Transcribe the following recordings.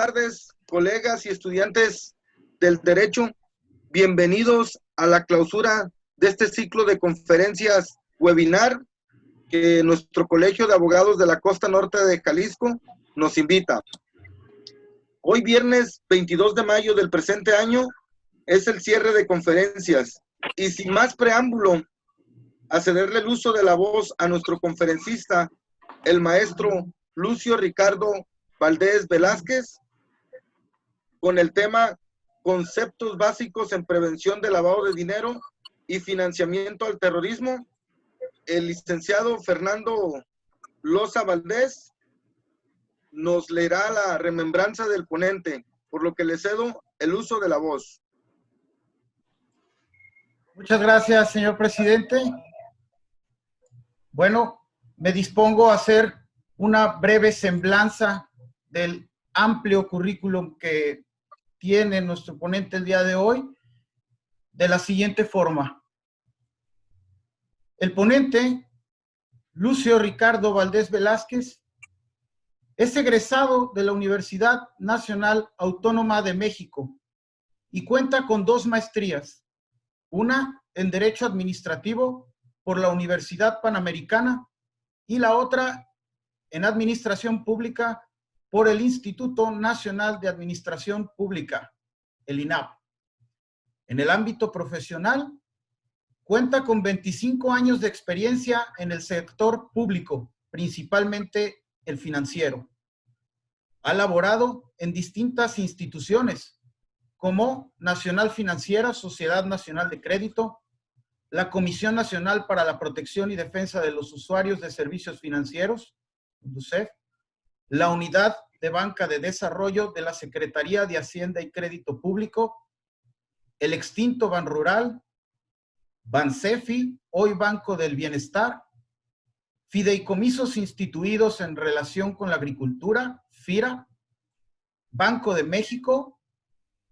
tardes, colegas y estudiantes del Derecho. Bienvenidos a la clausura de este ciclo de conferencias webinar que nuestro Colegio de Abogados de la Costa Norte de Jalisco nos invita. Hoy viernes 22 de mayo del presente año es el cierre de conferencias y sin más preámbulo, a cederle el uso de la voz a nuestro conferencista, el maestro Lucio Ricardo Valdés Velázquez, con el tema Conceptos básicos en prevención de lavado de dinero y financiamiento al terrorismo. El licenciado Fernando Loza Valdés nos leerá la remembranza del ponente, por lo que le cedo el uso de la voz. Muchas gracias, señor presidente. Bueno, me dispongo a hacer una breve semblanza del amplio currículum que tiene nuestro ponente el día de hoy, de la siguiente forma. El ponente, Lucio Ricardo Valdés Velázquez, es egresado de la Universidad Nacional Autónoma de México y cuenta con 2 maestrías, una en Derecho Administrativo por la Universidad Panamericana y la otra en Administración Pública por el Instituto Nacional de Administración Pública, el INAP. En el ámbito profesional, cuenta con 25 años de experiencia en el sector público, principalmente el financiero. Ha laborado en distintas instituciones, como Nacional Financiera, Sociedad Nacional de Crédito, la Comisión Nacional para la Protección y Defensa de los Usuarios de Servicios Financieros, UNDUCEF, la Unidad de Banca de Desarrollo de la Secretaría de Hacienda y Crédito Público, el extinto Banrural, Bansefi, hoy Banco del Bienestar, fideicomisos instituidos en relación con la agricultura, FIRA, Banco de México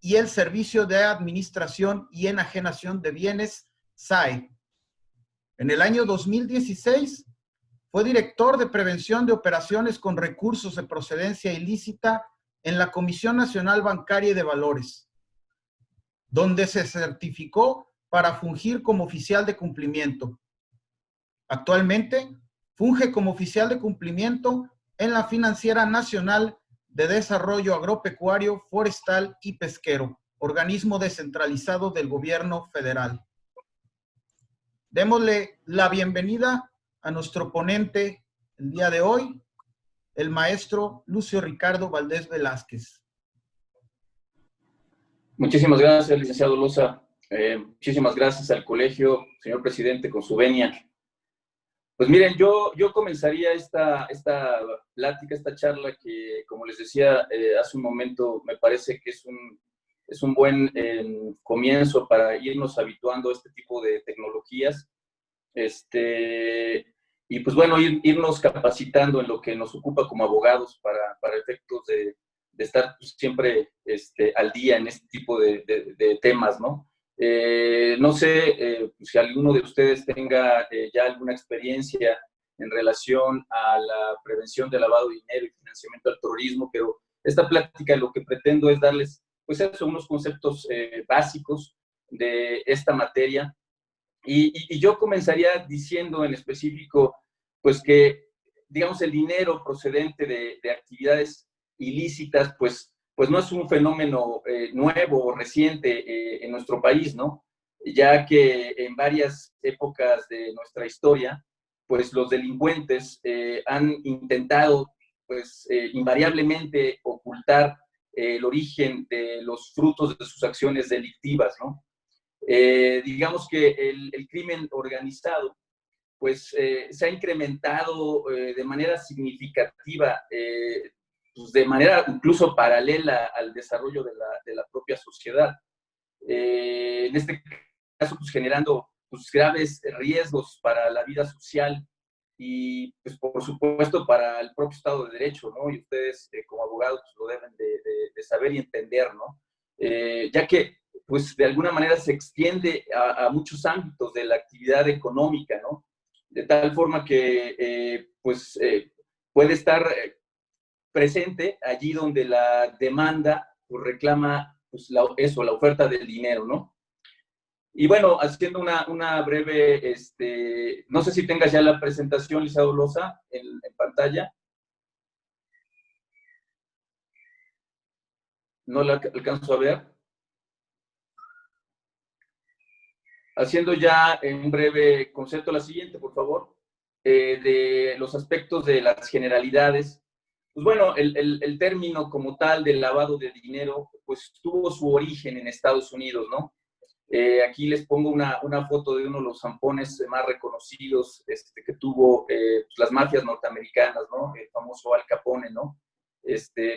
y el Servicio de Administración y Enajenación de Bienes, SAE. En el año 2016 fue director de Prevención de Operaciones con Recursos de Procedencia Ilícita en la Comisión Nacional Bancaria y de Valores, donde se certificó para fungir como oficial de cumplimiento. Actualmente funge como oficial de cumplimiento en la Financiera Nacional de Desarrollo Agropecuario, Forestal y Pesquero, organismo descentralizado del gobierno federal. Démosle la bienvenida a nuestro ponente el día de hoy, el maestro Lucio Ricardo Valdés Velázquez. Muchísimas gracias, licenciado Loza. Muchísimas gracias al colegio, señor presidente, con su venia. Pues miren, yo comenzaría esta plática, esta charla que, como les decía hace un momento, me parece que es un buen comienzo para irnos habituando a este tipo de tecnologías. Y pues bueno, irnos capacitando en lo que nos ocupa como abogados para efectos de estar siempre al día en este tipo de temas, ¿no? No sé si alguno de ustedes tenga ya alguna experiencia en relación a la prevención del lavado de dinero y financiamiento al terrorismo, pero esta plática lo que pretendo es darles, pues eso, unos conceptos básicos de esta materia. Y yo comenzaría diciendo en específico, pues que, digamos, el dinero procedente de actividades ilícitas, pues no es un fenómeno nuevo o reciente en nuestro país, ¿no? Ya que en varias épocas de nuestra historia, pues los delincuentes han intentado, pues invariablemente ocultar el origen de los frutos de sus acciones delictivas, ¿no? Digamos que el crimen organizado pues se ha incrementado de manera significativa, pues, de manera incluso paralela al desarrollo de la propia sociedad. En este caso, pues generando pues, graves riesgos para la vida social y, pues, por supuesto, para el propio Estado de Derecho, ¿no? Y ustedes, como abogados, pues, lo deben de saber y entender, ¿no? Ya que, pues, de alguna manera se extiende a muchos ámbitos de la actividad económica, ¿no? De tal forma que, puede estar presente allí donde la demanda pues, reclama pues, la oferta del dinero, ¿no? Y bueno, haciendo una breve, no sé si tengas ya la presentación, Lisa Dolosa, en pantalla. No la alcanzo a ver. Haciendo ya en un breve concepto la siguiente, por favor, de los aspectos de las generalidades. Pues bueno, el término como tal del lavado de dinero, pues tuvo su origen en Estados Unidos, ¿no? Aquí les pongo una foto de uno de los zampones más reconocidos que tuvo pues, las mafias norteamericanas, ¿no? El famoso Al Capone, ¿no?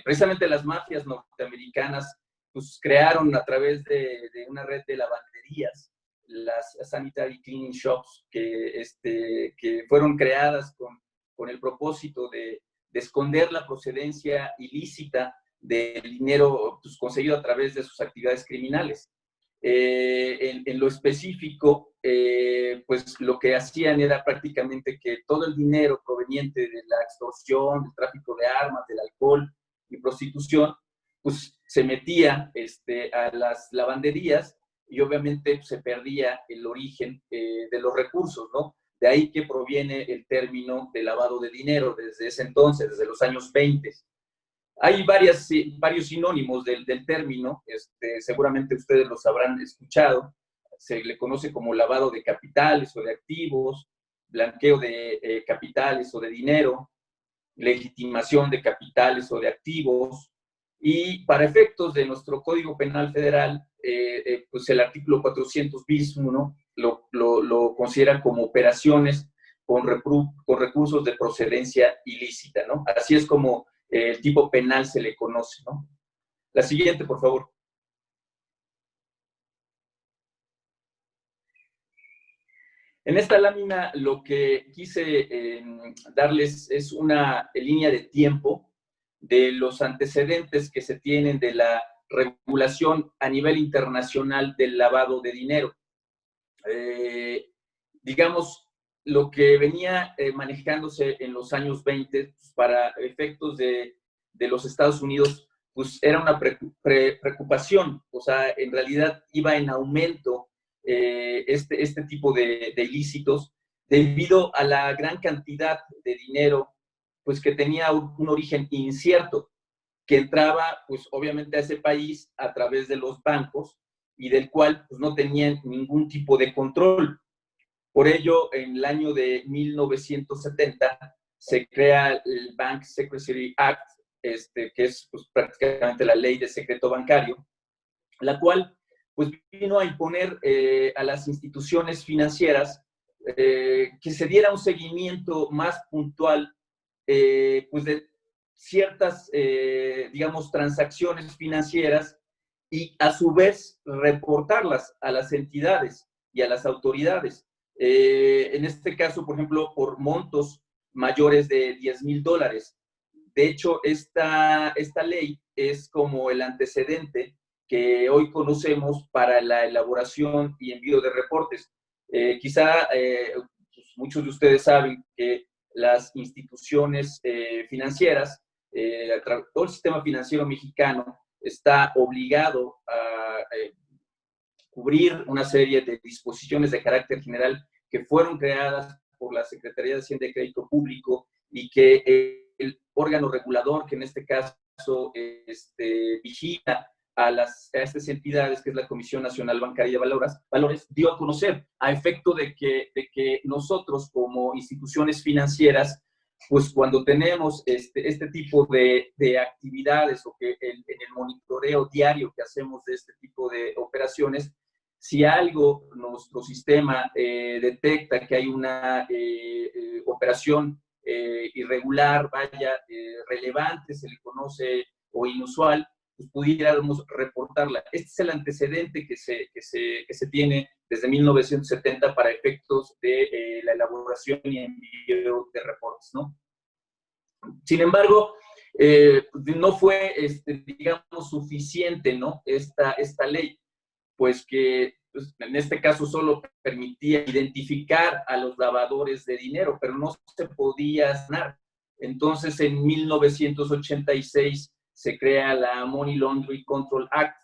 Precisamente las mafias norteamericanas pues, crearon a través de una red de lavanderías las Sanitary Cleaning Shops que fueron creadas con el propósito de esconder la procedencia ilícita del dinero pues, conseguido a través de sus actividades criminales. En lo específico, pues lo que hacían era prácticamente que todo el dinero proveniente de la extorsión, del tráfico de armas, del alcohol y prostitución, pues se metía a las lavanderías y obviamente pues, se perdía el origen de los recursos, ¿no? De ahí que proviene el término de lavado de dinero desde ese entonces, desde los años 20. Hay varios sinónimos del término, seguramente ustedes los habrán escuchado. Se le conoce como lavado de capitales o de activos, blanqueo de capitales o de dinero, legitimación de capitales o de activos. Y para efectos de nuestro Código Penal Federal, pues el artículo 400 bis 1 lo considera como operaciones con recursos de procedencia ilícita, ¿no? Así es como el tipo penal se le conoce, ¿no? La siguiente, por favor. En esta lámina lo que quise darles es una línea de tiempo de los antecedentes que se tienen de la regulación a nivel internacional del lavado de dinero. Digamos, lo que venía manejándose en los años 20 pues, para efectos de los Estados Unidos, pues era una preocupación, o sea, en realidad iba en aumento este tipo de ilícitos debido a la gran cantidad de dinero pues que tenía un origen incierto, que entraba pues obviamente a ese país a través de los bancos y del cual pues no tenían ningún tipo de control. Por ello, en el año de 1970 se crea el Bank Secrecy Act, que es pues, prácticamente la ley de secreto bancario, la cual pues, vino a imponer a las instituciones financieras que se diera un seguimiento más puntual pues de ciertas, digamos, transacciones financieras y a su vez reportarlas a las entidades y a las autoridades. En este caso, por ejemplo, por montos mayores de $10,000. De hecho, esta ley es como el antecedente que hoy conocemos para la elaboración y envío de reportes. Quizá pues muchos de ustedes saben que las instituciones financieras, todo el sistema financiero mexicano está obligado a cubrir una serie de disposiciones de carácter general que fueron creadas por la Secretaría de Hacienda y Crédito Público y que el órgano regulador, que en este caso vigila a estas entidades, que es la Comisión Nacional Bancaria de Valores, dio a conocer a efecto de que nosotros como instituciones financieras, pues cuando tenemos este tipo de actividades o que en el monitoreo diario que hacemos de este tipo de operaciones, si algo nuestro sistema detecta que hay una operación irregular, relevante, se le conoce, o inusual, pues pudiéramos reportarla. Este es el antecedente que se tiene desde 1970 para efectos de la elaboración y envío de reportes, ¿no? Sin embargo, no fue, digamos, suficiente, ¿no? Esta ley, pues que pues, en este caso solo permitía identificar a los lavadores de dinero, pero no se podía sanar. Entonces, en 1986 se crea la Money Laundering Control Act,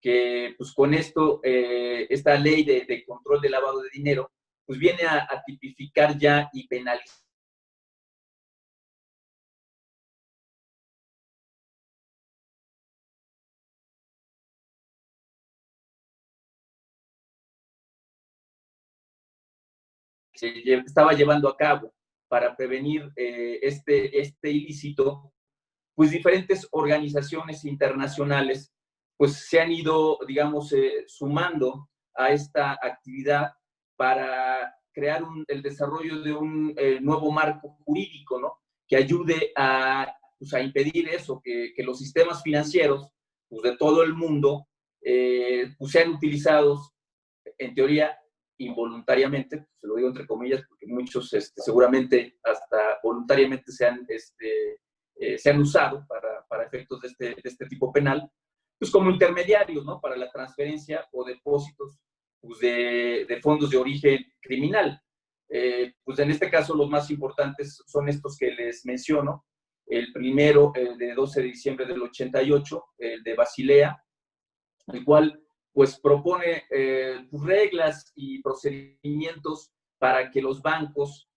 que pues con esto, esta ley de control de lavado de dinero, pues viene a tipificar ya y penalizar. Se estaba llevando a cabo para prevenir este ilícito, pues diferentes organizaciones internacionales pues se han ido, digamos, sumando a esta actividad para crear el desarrollo de un nuevo marco jurídico, ¿no? Que ayude pues a impedir eso, que los sistemas financieros pues de todo el mundo pues sean utilizados, en teoría, involuntariamente, se lo digo entre comillas, porque muchos seguramente hasta voluntariamente se han usado para efectos de este tipo penal, pues como intermediarios, ¿no? Para la transferencia o depósitos pues de fondos de origen criminal. Pues en este caso los más importantes son estos que les menciono. El primero, el de 12 de diciembre del 88, el de Basilea, el cual pues propone reglas y procedimientos para que los bancos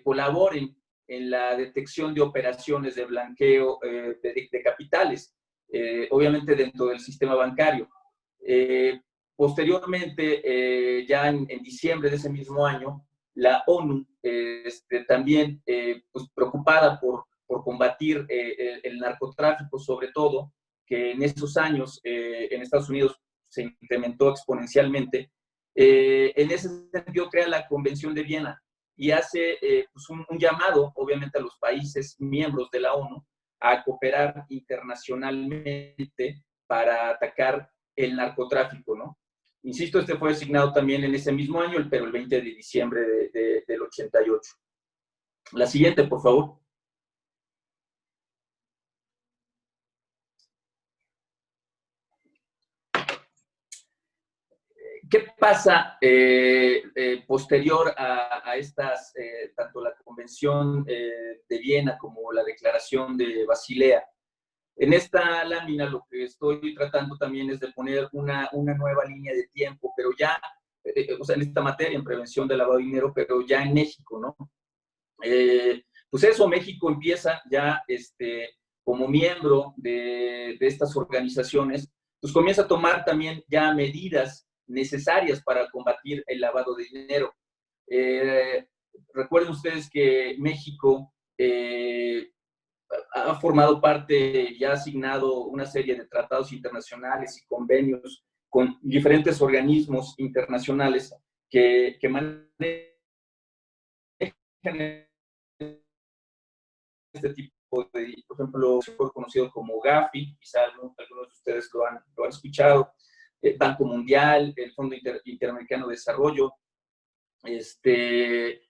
colaboren en la detección de operaciones de blanqueo de capitales, obviamente dentro del sistema bancario. Posteriormente, ya en diciembre de ese mismo año, la ONU también pues, preocupada por combatir el narcotráfico, sobre todo, que en esos años en Estados Unidos se incrementó exponencialmente, en ese sentido crea la Convención de Viena y hace pues un llamado, obviamente, a los países miembros de la ONU a cooperar internacionalmente para atacar el narcotráfico, ¿no? Insisto, este fue designado también en ese mismo año, pero el 20 de diciembre del 88. La siguiente, por favor. ¿Qué pasa posterior a estas, tanto la Convención de Viena como la Declaración de Basilea? En esta lámina lo que estoy tratando también es de poner una nueva línea de tiempo, pero ya, o sea, en esta materia, en prevención del lavado de dinero, pero ya en México, ¿no? Pues eso, México empieza ya como miembro de estas organizaciones, pues comienza a tomar también ya medidas necesarias para combatir el lavado de dinero. Recuerden ustedes que México ha formado parte y ha asignado una serie de tratados internacionales y convenios con diferentes organismos internacionales que manejan este tipo de, por ejemplo, fue conocido como Gafi, quizá algunos de ustedes lo han escuchado, Banco Mundial, el Fondo Interamericano de Desarrollo,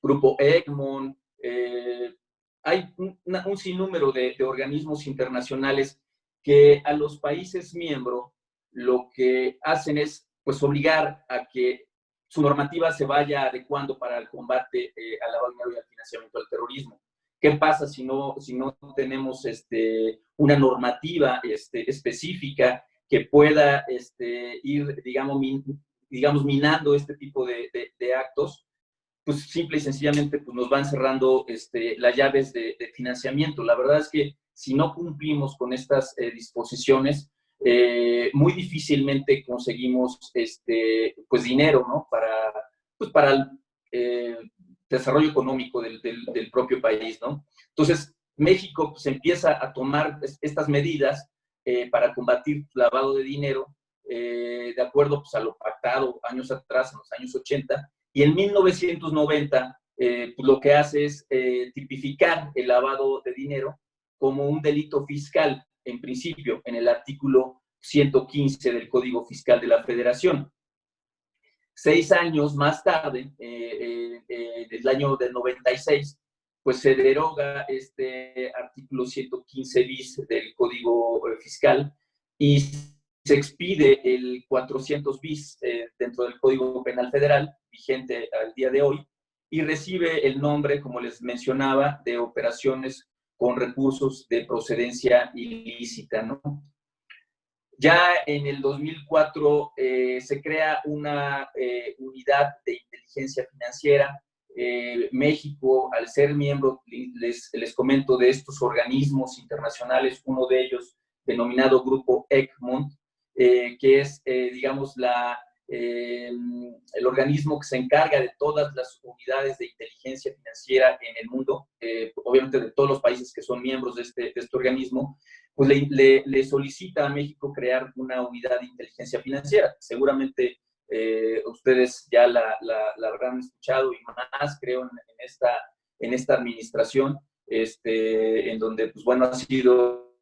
Grupo Egmont, hay un sinnúmero de organismos internacionales que a los países miembros lo que hacen es pues obligar a que su normativa se vaya adecuando para el combate al lavado de dinero y al financiamiento del terrorismo. ¿Qué pasa si no tenemos una normativa específica que pueda ir, digamos, minando este tipo de actos? Pues simple y sencillamente pues nos van cerrando las llaves de financiamiento. La verdad es que si no cumplimos con estas disposiciones, muy difícilmente conseguimos pues dinero, ¿no? Para el desarrollo económico del propio país, ¿no? Entonces, México pues, empieza a tomar estas medidas para combatir lavado de dinero, de acuerdo pues, a lo pactado años atrás, en los años 80, y en 1990 pues lo que hace es tipificar el lavado de dinero como un delito fiscal, en principio, en el artículo 115 del Código Fiscal de la Federación. 6 años más tarde, del año del 96, pues se deroga este artículo 115 bis del Código Fiscal y se expide el 400 bis dentro del Código Penal Federal, vigente al día de hoy, y recibe el nombre, como les mencionaba, de operaciones con recursos de procedencia ilícita, ¿no? Ya en el 2004 se crea una unidad de inteligencia financiera. México, al ser miembro, les comento, de estos organismos internacionales, uno de ellos denominado Grupo Egmont, que es, digamos, el organismo que se encarga de todas las unidades de inteligencia financiera en el mundo, obviamente de todos los países que son miembros de este organismo, pues le solicita a México crear una unidad de inteligencia financiera. Seguramente ustedes ya la habrán escuchado, y más, creo, en esta administración, en donde, pues bueno, ha sido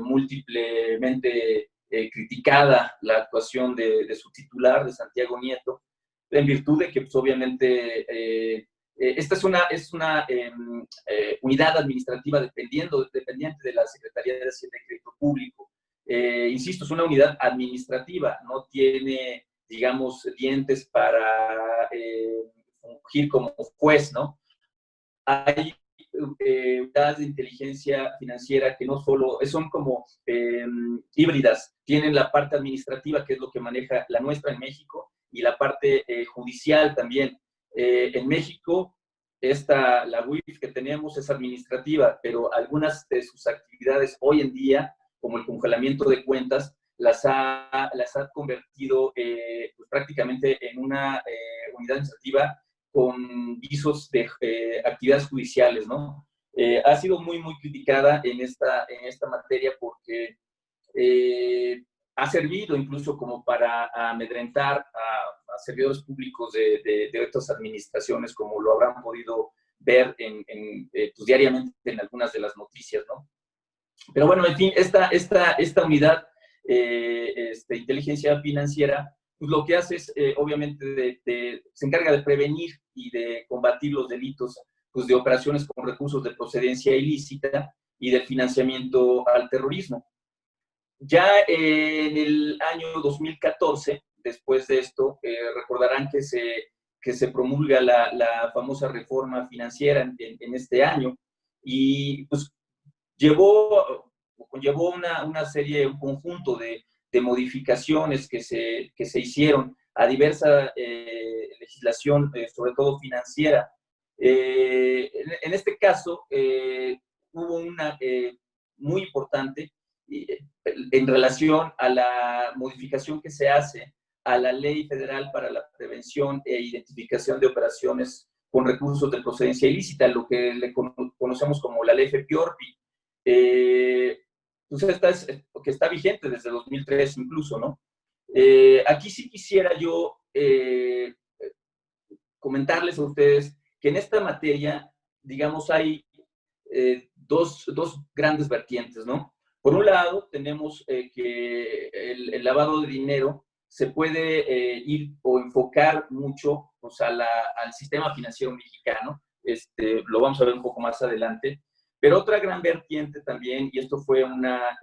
múltiplemente criticada la actuación de su titular, de Santiago Nieto, en virtud de que, pues, obviamente, esta es una unidad administrativa dependiente de la Secretaría de Hacienda y Crédito Público. Insisto, es una unidad administrativa, no tiene, digamos, dientes para fungir como juez, ¿no? Hay unidades de inteligencia financiera que no solo son como híbridas, tienen la parte administrativa, que es lo que maneja la nuestra en México, y la parte judicial también. En México, la UIF que tenemos es administrativa, pero algunas de sus actividades hoy en día, como el congelamiento de cuentas, las ha convertido pues, prácticamente en una unidad administrativa con visos de actividades judiciales, ¿no? Ha sido muy, muy criticada en esta materia porque ha servido incluso como para amedrentar a servidores públicos de otras administraciones, como lo habrán podido ver pues, diariamente en algunas de las noticias, ¿no? Pero bueno, en fin, esta unidad de inteligencia financiera, pues lo que hace es, obviamente, se encarga de prevenir y de combatir los delitos, pues, de operaciones con recursos de procedencia ilícita y del financiamiento al terrorismo. Ya en el año 2014, después de esto, recordarán que se promulga la famosa reforma financiera en este año, y pues conllevó una serie, un conjunto de modificaciones que se hicieron a diversa legislación, sobre todo financiera. En este caso, hubo una muy importante en relación a la modificación que se hace a la Ley Federal para la Prevención e Identificación de Operaciones con Recursos de Procedencia Ilícita, lo que le conocemos como la Ley FEPIORPI. Pues que está vigente desde 2003 incluso, ¿no? Aquí sí quisiera yo comentarles a ustedes que en esta materia, digamos, hay dos grandes vertientes, ¿no? Por un lado, tenemos que el lavado de dinero se puede ir o enfocar mucho, pues, al sistema financiero mexicano. Lo vamos a ver un poco más adelante. Pero otra gran vertiente también, y esto fue una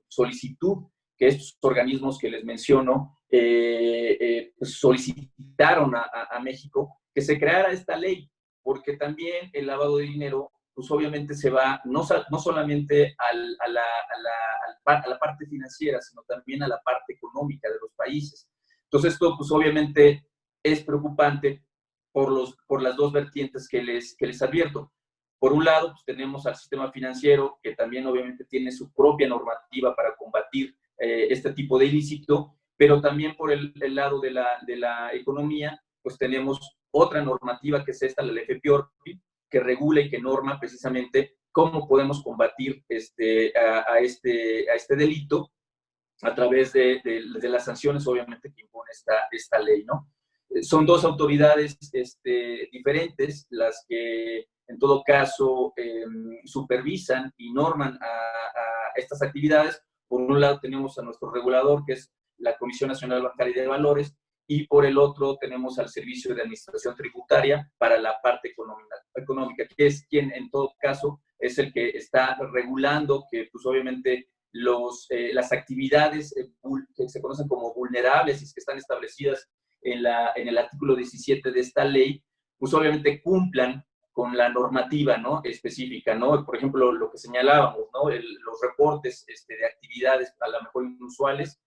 solicitud que estos organismos que les menciono pues solicitaron a México, que se creara esta ley, porque también el lavado de dinero, pues obviamente se va no solamente a la parte financiera, sino también a la parte económica de los países. Entonces esto, pues obviamente es preocupante por las dos vertientes que les advierto. Por un lado, pues tenemos al sistema financiero, que también obviamente tiene su propia normativa para combatir este tipo de ilícito, pero también por el lado de la economía, pues tenemos otra normativa, que es esta, la Ley FEPIORPI, que regula y que norma precisamente cómo podemos combatir a este delito a través de las sanciones, obviamente, que impone esta ley, ¿no? Son dos autoridades diferentes las que, en todo caso, supervisan y norman a estas actividades. Por un lado tenemos a nuestro regulador, que es la Comisión Nacional Bancaria y de Valores, y por el otro tenemos al Servicio de Administración Tributaria para la parte económica, que es quien, en todo caso, es el que está regulando que, pues, obviamente, las actividades que se conocen como vulnerables y que están establecidas en el artículo 17 de esta ley, pues obviamente cumplan con la normativa, ¿no?, específica, ¿no? Por ejemplo, lo que señalábamos, ¿no?, los reportes de actividades a lo mejor inusuales,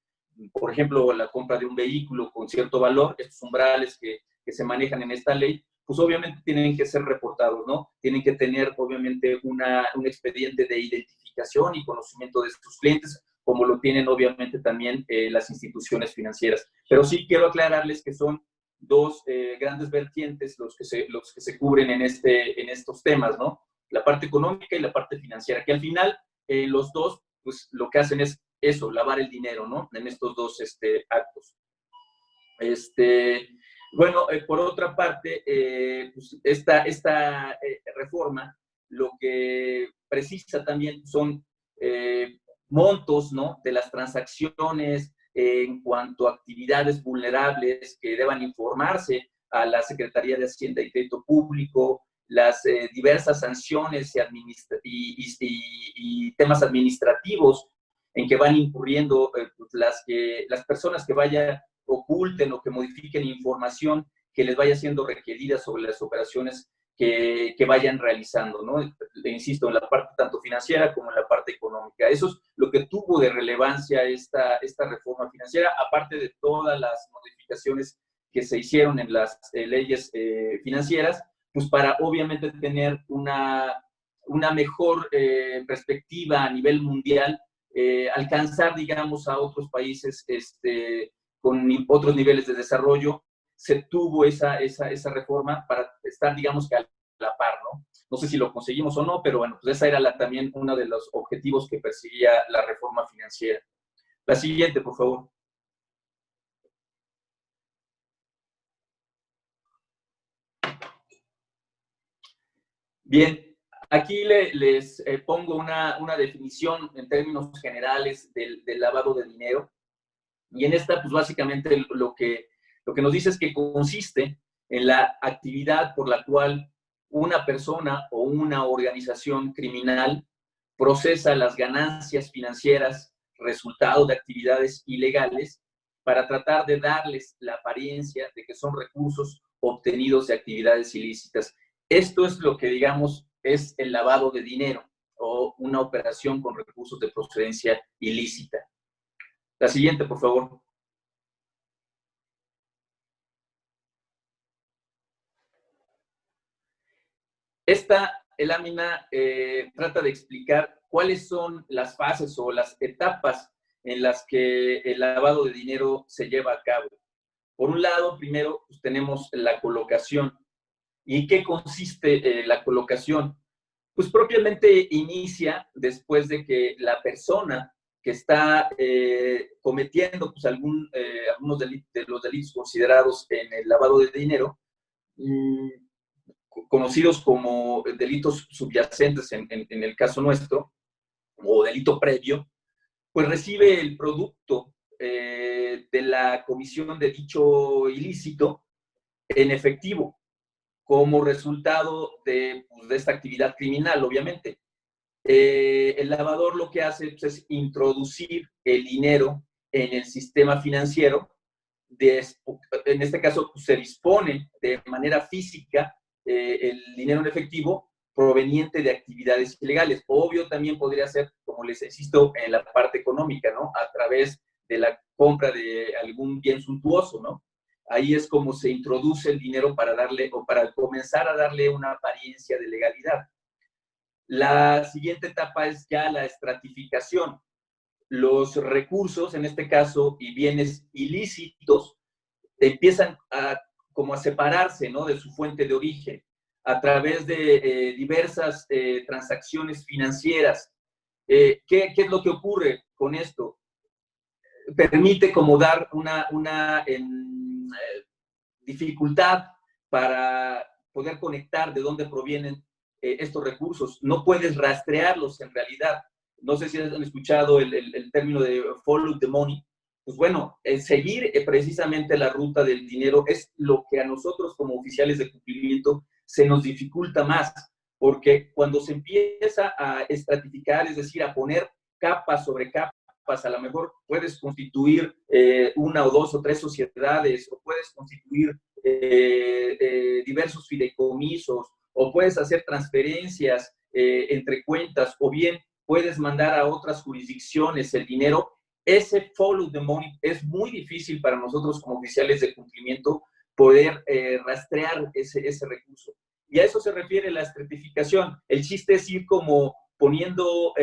por ejemplo, la compra de un vehículo con cierto valor, estos umbrales que se manejan en esta ley, pues obviamente tienen que ser reportados, ¿no? Tienen que tener obviamente un expediente de identificación y conocimiento de sus clientes, como lo tienen obviamente también las instituciones financieras. Pero sí quiero aclararles que son dos grandes vertientes los que se cubren en estos temas, ¿no? La parte económica y la parte financiera, que al final los dos, pues lo que hacen es eso, lavar el dinero, ¿no? En estos dos actos. Bueno, por otra parte, pues esta reforma lo que precisa también son montos, ¿no?, de las transacciones en cuanto a actividades vulnerables que deban informarse a la Secretaría de Hacienda y Crédito Público, las diversas sanciones y temas administrativos en que van incurriendo las personas que oculten o que modifiquen información que les vaya siendo requerida sobre las operaciones que vayan realizando, ¿no? Insisto, en la parte tanto financiera como en la parte económica. Eso es lo que tuvo de relevancia esta reforma financiera, aparte de todas las modificaciones que se hicieron en las leyes financieras, pues para obviamente tener una mejor perspectiva a nivel mundial, alcanzar, digamos, a otros países con otros niveles de desarrollo. Se tuvo esa reforma para estar, digamos, que a la par, ¿no? No sé si lo conseguimos o no, pero bueno, pues esa era también uno de los objetivos que perseguía la reforma financiera. La siguiente, por favor. Bien, aquí les pongo una definición en términos generales del lavado de dinero. Y en esta, pues básicamente lo que nos dice es que consiste en la actividad por la cual una persona o una organización criminal procesa las ganancias financieras resultado de actividades ilegales para tratar de darles la apariencia de que son recursos obtenidos de actividades ilícitas. Esto es lo que, digamos, es el lavado de dinero o una operación con recursos de procedencia ilícita. La siguiente, por favor. Esta lámina trata de explicar cuáles son las fases o las etapas en las que el lavado de dinero se lleva a cabo. Por un lado, primero pues, tenemos la colocación. ¿Y qué consiste la colocación? Pues propiamente inicia después de que la persona que está cometiendo pues, algunos de los delitos considerados en el lavado de dinero, conocidos como delitos subyacentes en el caso nuestro, o delito previo, pues recibe el producto de la comisión de dicho ilícito en efectivo, como resultado de esta actividad criminal, obviamente. El lavador lo que hace pues, es introducir el dinero en el sistema financiero. En este caso, pues, se dispone de manera física el dinero en efectivo proveniente de actividades ilegales. Obvio, también podría ser, como les insisto, en la parte económica, ¿no? A través de la compra de algún bien suntuoso, ¿no? Ahí es como se introduce el dinero para comenzar a darle una apariencia de legalidad. La siguiente etapa es ya la estratificación. Los recursos, en este caso, y bienes ilícitos, empiezan como a separarse, ¿no?, de su fuente de origen a través de diversas transacciones financieras. ¿Qué es lo que ocurre con esto? Permite como dar una dificultad para poder conectar de dónde provienen estos recursos. No puedes rastrearlos en realidad. No sé si han escuchado el término de follow the money. Pues bueno, seguir precisamente la ruta del dinero es lo que a nosotros como oficiales de cumplimiento se nos dificulta más, porque cuando se empieza a estratificar, es decir, a poner capas sobre capas, a lo mejor puedes constituir una o dos o tres sociedades, o puedes constituir diversos fideicomisos, o puedes hacer transferencias entre cuentas, o bien puedes mandar a otras jurisdicciones el dinero. Ese follow the money es muy difícil para nosotros como oficiales de cumplimiento poder rastrear ese recurso. Y a eso se refiere la estratificación. El chiste es ir como poniendo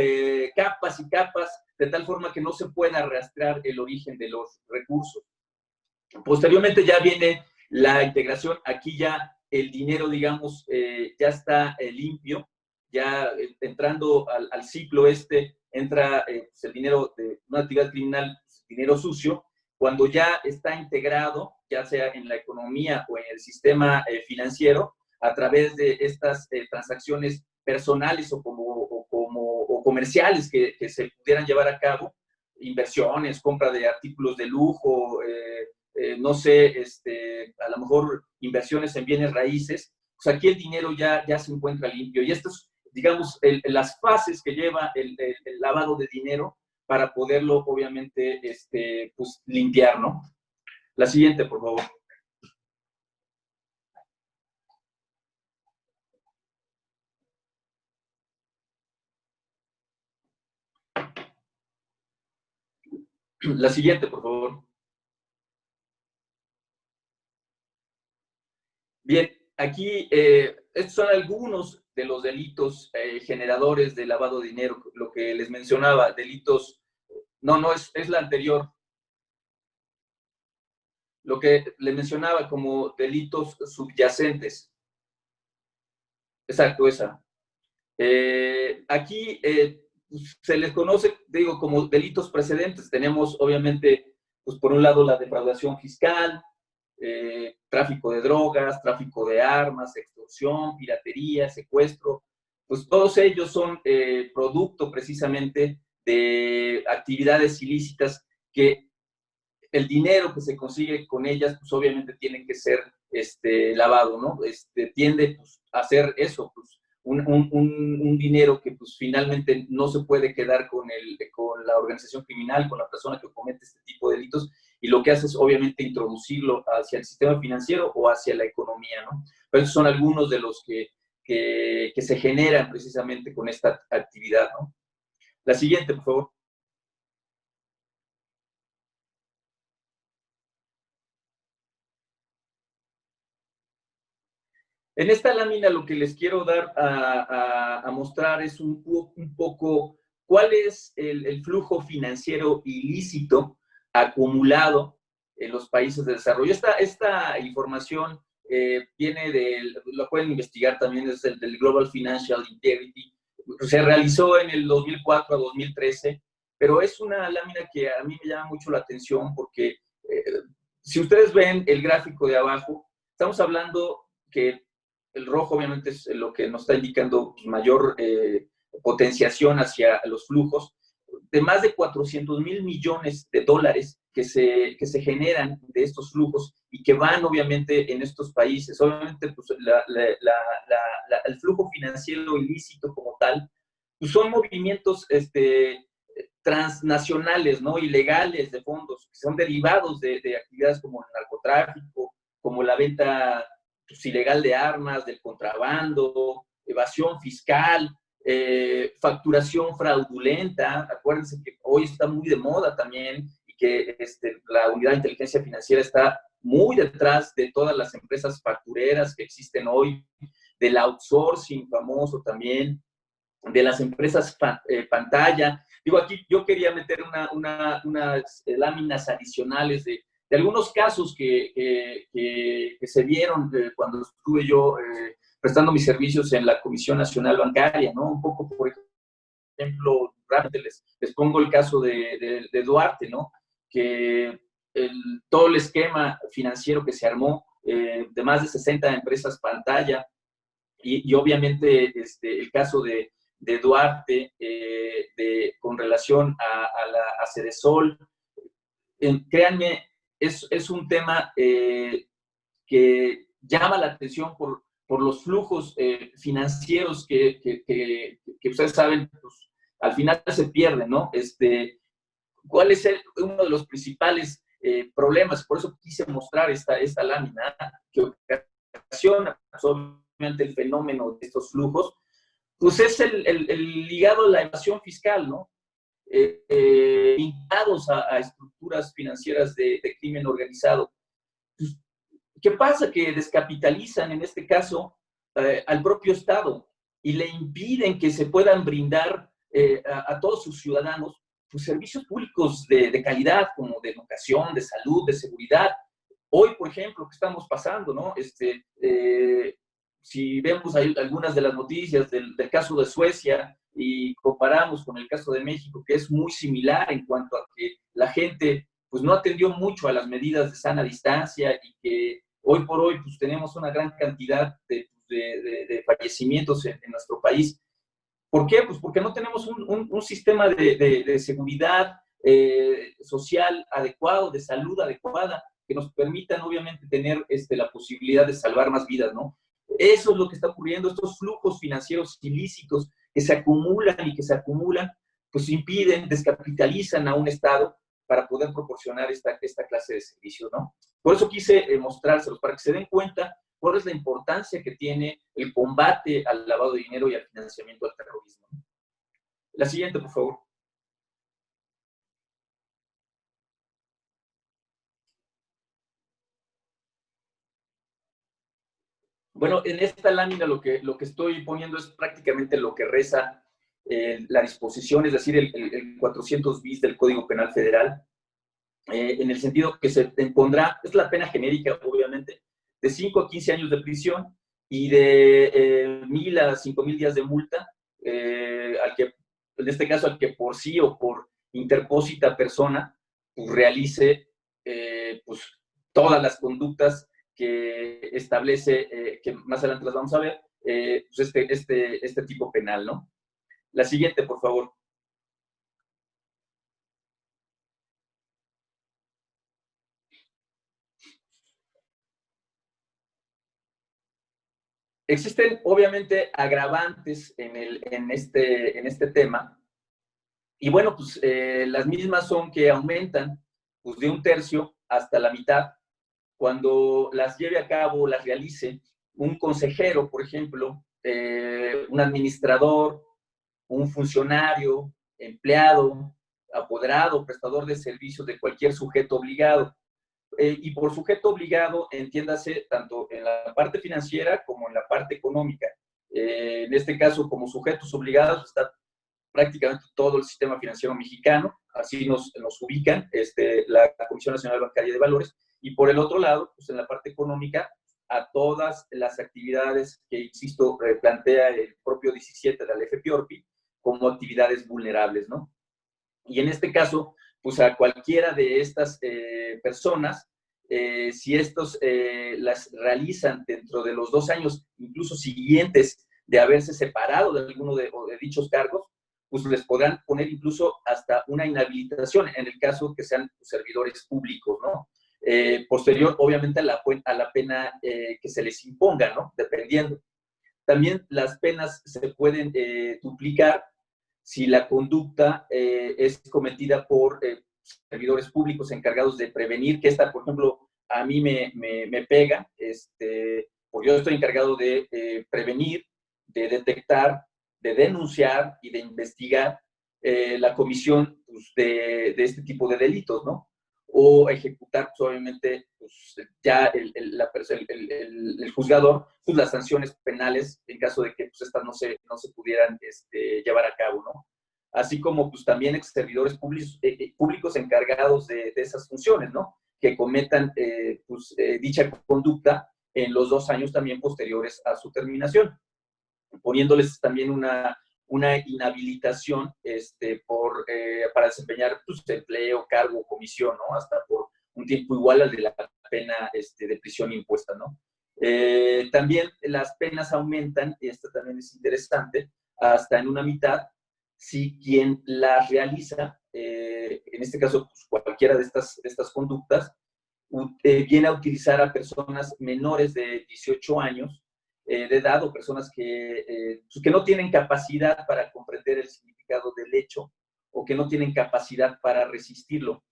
capas y capas de tal forma que no se pueda rastrear el origen de los recursos. Posteriormente ya viene la integración. Aquí ya el dinero, digamos, ya está limpio. Ya entrando al ciclo entra pues el dinero de una actividad criminal, dinero sucio, cuando ya está integrado, ya sea en la economía o en el sistema financiero, a través de estas transacciones personales o comerciales que se pudieran llevar a cabo, inversiones, compra de artículos de lujo, no sé, a lo mejor inversiones en bienes raíces. Pues aquí el dinero ya se encuentra limpio. Y esto es, digamos, las fases que lleva el lavado de dinero para poderlo, obviamente, pues, limpiar, ¿no? La siguiente, por favor. La siguiente, por favor. Bien, aquí estos son algunos de los delitos generadores de lavado de dinero, lo que les mencionaba, delitos, no, es la anterior, lo que les mencionaba como delitos subyacentes. Exacto, esa. Aquí se les conoce, digo, como delitos precedentes. Tenemos, obviamente, pues por un lado la defraudación fiscal, tráfico de drogas, tráfico de armas, extorsión, piratería, secuestro. Pues todos ellos son producto precisamente de actividades ilícitas que el dinero que se consigue con ellas, pues obviamente tiene que ser lavado, ¿no? Tiende pues, a hacer eso, pues un dinero que pues finalmente no se puede quedar con la organización criminal, con la persona que comete este tipo de delitos, y lo que hace es obviamente introducirlo hacia el sistema financiero o hacia la economía, ¿no? Pero esos son algunos de los que se generan precisamente con esta actividad, ¿no? La siguiente, por favor. En esta lámina lo que les quiero dar a mostrar es un poco cuál es el flujo financiero ilícito acumulado en los países de desarrollo. Esta información viene lo pueden investigar también, es del Global Financial Integrity. Se realizó en el 2004 a 2013, pero es una lámina que a mí me llama mucho la atención porque si ustedes ven el gráfico de abajo, estamos hablando que el rojo obviamente es lo que nos está indicando mayor potenciación hacia los flujos, de más de 400,000 millones de dólares que se generan de estos flujos y que van obviamente en estos países. Obviamente pues, el flujo financiero ilícito como tal, pues son movimientos transnacionales, ¿no? Ilegales de fondos, que son derivados de actividades como el narcotráfico, como la venta pues, ilegal de armas, del contrabando, evasión fiscal, facturación fraudulenta. Acuérdense que hoy está muy de moda también y que la unidad de inteligencia financiera está muy detrás de todas las empresas factureras que existen hoy, del outsourcing famoso también, de las empresas pantalla. Digo, aquí yo quería meter unas láminas adicionales de algunos casos que se dieron cuando estuve yo prestando mis servicios en la Comisión Nacional Bancaria, ¿no? Un poco, por ejemplo, rápido les pongo el caso de Duarte, ¿no? Que todo el esquema financiero que se armó de más de 60 empresas pantalla y obviamente el caso de Duarte con relación a Cedesol, créanme, es un tema que llama la atención por los flujos financieros que ustedes saben, pues, al final se pierden, ¿no? ¿Cuál es uno de los principales problemas? Por eso quise mostrar esta lámina que ocasiona obviamente el fenómeno de estos flujos, pues es el ligado a la evasión fiscal, ¿no? Vinculados a estructuras financieras de crimen organizado. Pues, ¿qué pasa? Que descapitalizan, en este caso, al propio Estado y le impiden que se puedan brindar a todos sus ciudadanos pues, servicios públicos de calidad, como de educación, de salud, de seguridad. Hoy, por ejemplo, ¿qué estamos pasando, no? Si vemos algunas de las noticias del caso de Suecia y comparamos con el caso de México, que es muy similar en cuanto a que la gente pues no atendió mucho a las medidas de sana distancia y que hoy por hoy pues tenemos una gran cantidad de fallecimientos en nuestro país. ¿Por qué? Pues porque no tenemos un sistema de seguridad social adecuado, de salud adecuada, que nos permitan obviamente tener la posibilidad de salvar más vidas, ¿no? Eso es lo que está ocurriendo, estos flujos financieros ilícitos que se acumulan y que se acumulan, pues impiden, descapitalizan a un Estado para poder proporcionar esta clase de servicios, ¿no? Por eso quise mostrárselos, para que se den cuenta cuál es la importancia que tiene el combate al lavado de dinero y al financiamiento al terrorismo. La siguiente, por favor. Bueno, en esta lámina lo que estoy poniendo es prácticamente lo que reza la disposición, es decir, el 400 bis del Código Penal Federal, en el sentido que se impondrá, es la pena genérica, obviamente, de 5 a 15 años de prisión y de 1,000 a 5,000 días de multa, al que, en este caso, al que por sí o por interpósita persona pues, realice pues, todas las conductas que establece, que más adelante las vamos a ver, pues este tipo penal, ¿no? La siguiente, por favor. Existen, obviamente, agravantes en este tema. Y bueno, pues las mismas son que aumentan pues, de 1/3 hasta la mitad cuando las lleve a cabo, las realice un consejero, por ejemplo, un administrador, un funcionario, empleado, apoderado, prestador de servicios de cualquier sujeto obligado. Y por sujeto obligado, entiéndase tanto en la parte financiera como en la parte económica. En este caso, como sujetos obligados, está prácticamente todo el sistema financiero mexicano, así nos ubican la Comisión Nacional Bancaria de Valores, y por el otro lado, pues en la parte económica, a todas las actividades que, insisto, plantea el propio 17 de la FPORPI como actividades vulnerables, ¿no? Y en este caso, pues a cualquiera de estas personas, si estos las realizan dentro de los 2 años, incluso siguientes de haberse separado de alguno de dichos cargos, pues les podrán poner incluso hasta una inhabilitación en el caso que sean servidores públicos, ¿no? Posterior, obviamente, a la pena que se les imponga, ¿no? Dependiendo. También las penas se pueden duplicar si la conducta es cometida por servidores públicos encargados de prevenir, que esta, por ejemplo, a mí me pega, porque yo estoy encargado de prevenir, de detectar, de denunciar y de investigar la comisión pues, de este tipo de delitos, ¿no? O ejecutar, pues, obviamente, pues, ya el juzgador, pues, las sanciones penales en caso de que pues, estas no se pudieran llevar a cabo, ¿no? Así como pues, también ex servidores públicos encargados de esas funciones, ¿no? Que cometan dicha conducta en los 2 años también posteriores a su terminación, poniéndoles también una inhabilitación para desempeñar pues, empleo, cargo, comisión, ¿no? Hasta por un tiempo igual al de la pena de prisión impuesta, ¿no? También las penas aumentan, y esto también es interesante, hasta en una mitad, si quien las realiza, en este caso pues, cualquiera de estas conductas, viene a utilizar a personas menores de 18 años de edad o personas que no tienen capacidad para comprender el significado del hecho o que no tienen capacidad para resistirlo.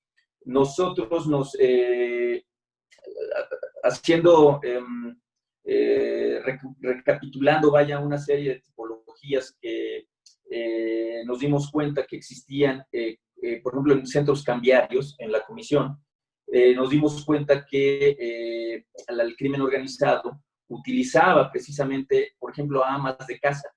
Nosotros haciendo recapitulando, vaya, una serie de tipologías que nos dimos cuenta que existían, por ejemplo, en centros cambiarios, en la comisión, nos dimos cuenta que el crimen organizado utilizaba precisamente, por ejemplo, a amas de casa.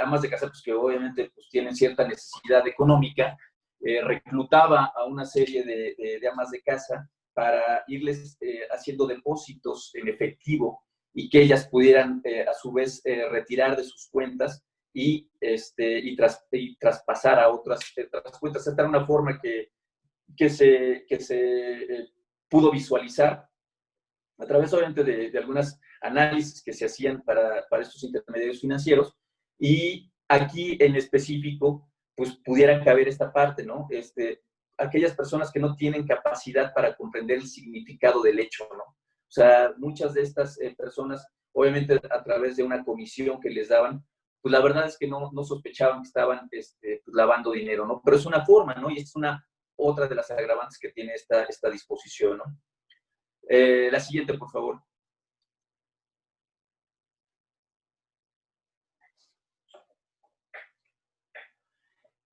Amas de casa, pues que obviamente pues, tienen cierta necesidad económica, reclutaba a una serie de amas de casa para irles haciendo depósitos en efectivo y que ellas pudieran a su vez retirar de sus cuentas y traspasar a otras cuentas. Esta era una forma que se pudo visualizar a través obviamente de algunos análisis que se hacían para estos intermediarios financieros, y aquí en específico pues pudieran caber esta parte, ¿no? Aquellas personas que no tienen capacidad para comprender el significado del hecho, ¿no? O sea, muchas de estas personas, obviamente a través de una comisión que les daban, pues la verdad es que no sospechaban que estaban pues, lavando dinero, ¿no? Pero es una forma, ¿no? Y es otra de las agravantes que tiene esta disposición, ¿no? La siguiente, por favor.